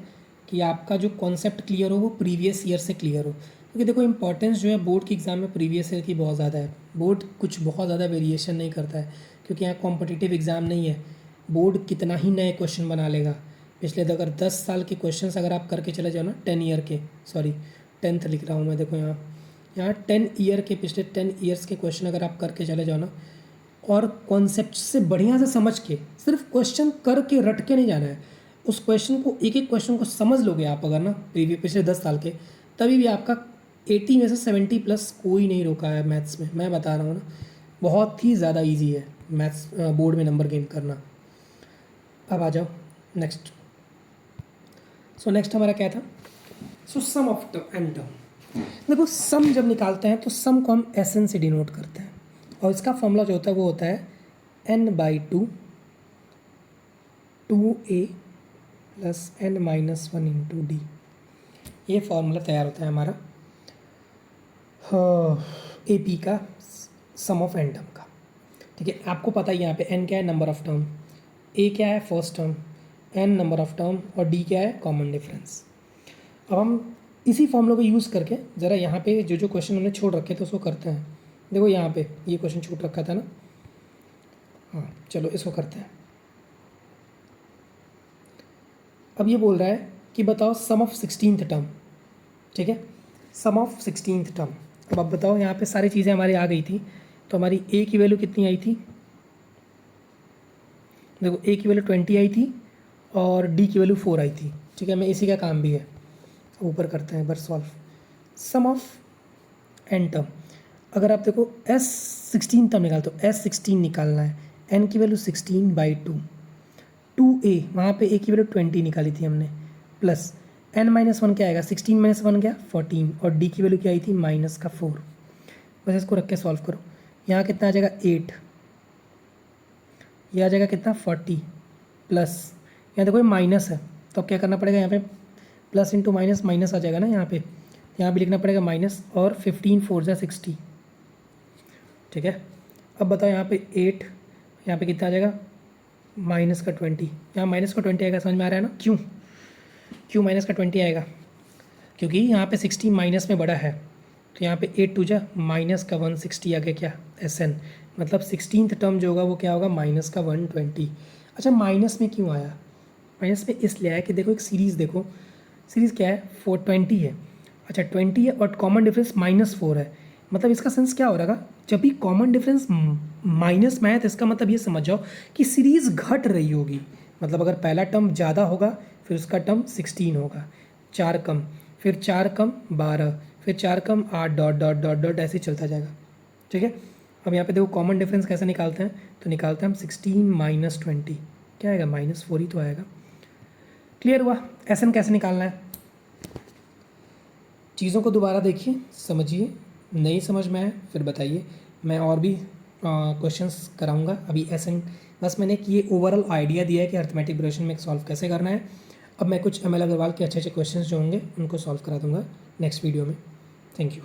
कि आपका जो कॉन्सेप्ट क्लियर हो वो प्रीवियस ईयर से क्लियर हो। क्योंकि देखो इंपॉर्टेंस जो है बोर्ड के एग्ज़ाम में प्रीवियस ईयर की बहुत ज़्यादा है। बोर्ड कुछ बहुत ज़्यादा वेरिएशन नहीं करता है, क्योंकि यहाँ कॉम्पिटिटिव एग्ज़ाम नहीं है। बोर्ड कितना ही नए क्वेश्चन बना लेगा, पिछले अगर 10 साल के क्वेश्चन अगर आप करके चले जाओ ना, 10 ईयर के, सॉरी 10th लिख रहा हूँ मैं, देखो यहाँ 10 ईयर के, पिछले 10 ईयर्स के क्वेश्चन अगर आप करके चले जाओ ना, और कॉन्सेप्ट से बढ़िया से समझ के, सिर्फ क्वेश्चन करके रट के नहीं जाना है, उस क्वेश्चन को एक एक क्वेश्चन को समझ लोगे आप अगर ना पिछले 10 साल के, तभी भी आपका 80 में से 70 प्लस कोई नहीं रोका है मैथ्स में। मैं बता रहा हूँ ना, बहुत ही ज़्यादा इजी है मैथ्स बोर्ड में नंबर गेन करना। अब आ जाओ नेक्स्ट। सो नेक्स्ट हमारा क्या था, सो सम ऑफ एन टर्म। देखो सम जब निकालते हैं तो सम को हम एस एन से डिनोट करते हैं। और इसका फॉर्मूला जो होता है वो होता है n/2 2a plus n-1 into d. ये फॉर्मूला तैयार होता है हमारा ए पी का सम ऑफ एन टर्म का। ठीक है, आपको पता है यहाँ पे n क्या है, नंबर ऑफ टर्म, a क्या है first term, n number of term और d क्या है कॉमन डिफरेंस। अब हम इसी फॉर्मूला को यूज़ करके ज़रा यहाँ पे जो जो क्वेश्चन हमने छोड़ रखे थे उसको करते हैं। देखो यहाँ पे ये क्वेश्चन छूट रखा था ना, हाँ चलो इसको करते हैं। अब ये बोल रहा है कि बताओ सम ऑफ 16th टर्म। ठीक है, सम ऑफ 16th टर्म। अब आप बताओ, यहाँ पे सारी चीज़ें हमारी आ गई थी, तो हमारी a की वैल्यू कितनी आई थी, देखो a की वैल्यू 20 आई थी और d की वैल्यू 4 आई थी। ठीक है, मैं इसी का काम भी है, ऊपर करते हैं बस solve. Sum of n term, अगर आप देखो S16 टर्म निकालते हो, S16 निकालना है, n की वैल्यू 16/2, 2a वहाँ पे a की वैल्यू 20 निकाली थी हमने, प्लस n-1 क्या आएगा, 16 - 1 क्या 14, और d की वैल्यू क्या आई थी -4। बस इसको रख के सॉल्व करो। यहाँ कितना आ जाएगा 8, यह आ जाएगा कितना 40, प्लस यहाँ देखो ये माइनस है तो अब क्या करना पड़ेगा, यहाँ पे प्लस इंटू माइनस माइनस आ जाएगा ना, यहाँ पे लिखना पड़ेगा माइनस, और 15 4 जा 60। ठीक है, अब बताओ यहाँ पे 8, यहाँ पे कितना आ जाएगा माइनस का 20, यहाँ माइनस का 20 आएगा, समझ में आ रहा है ना क्यों माइनस का 20 आएगा, क्योंकि यहाँ पे 16 माइनस में बड़ा है, तो यहाँ पे 8 2 जा माइनस का 160 आ गया क्या SN, मतलब 16th टर्म जो होगा वो क्या होगा माइनस का 120। अच्छा माइनस में क्यों आया, माइनस में इसलिए आया कि देखो एक सीरीज़, देखो सीरीज़ क्या है 420 है, अच्छा 20 है और कॉमन डिफरेंस -4 है, मतलब इसका सेंस क्या हो रहा, जब भी कॉमन डिफरेंस माइनस में है तो इसका मतलब ये समझ जाओ कि सीरीज़ घट रही होगी। मतलब अगर पहला टर्म ज़्यादा होगा फिर उसका टर्म 16 होगा, 4 कम, फिर 4 कम 12, फिर 4 कम 8 डॉट डॉट डॉट डॉट ऐसे ही चलता जाएगा। ठीक है, अब यहाँ पे देखो कॉमन डिफरेंस कैसे निकालते हैं, तो निकालते हैं हम 16 - 20 क्या आएगा -4 ही तो आएगा। क्लियर हुआ SN कैसे निकालना है, चीज़ों को दोबारा देखिए समझिए, नहीं समझ में आए फिर बताइए, मैं और भी क्वेश्चंस कराऊंगा। अभी SN बस मैंने कि ये ओवरऑल आइडिया दिया है कि अर्थमेटिक प्रोग्रेशन में सॉल्व कैसे करना है। अब मैं कुछ ML अग्रवाल के अच्छे अच्छे क्वेश्चंस जो होंगे उनको सॉल्व करा दूंगा नेक्स्ट वीडियो में। Thank you.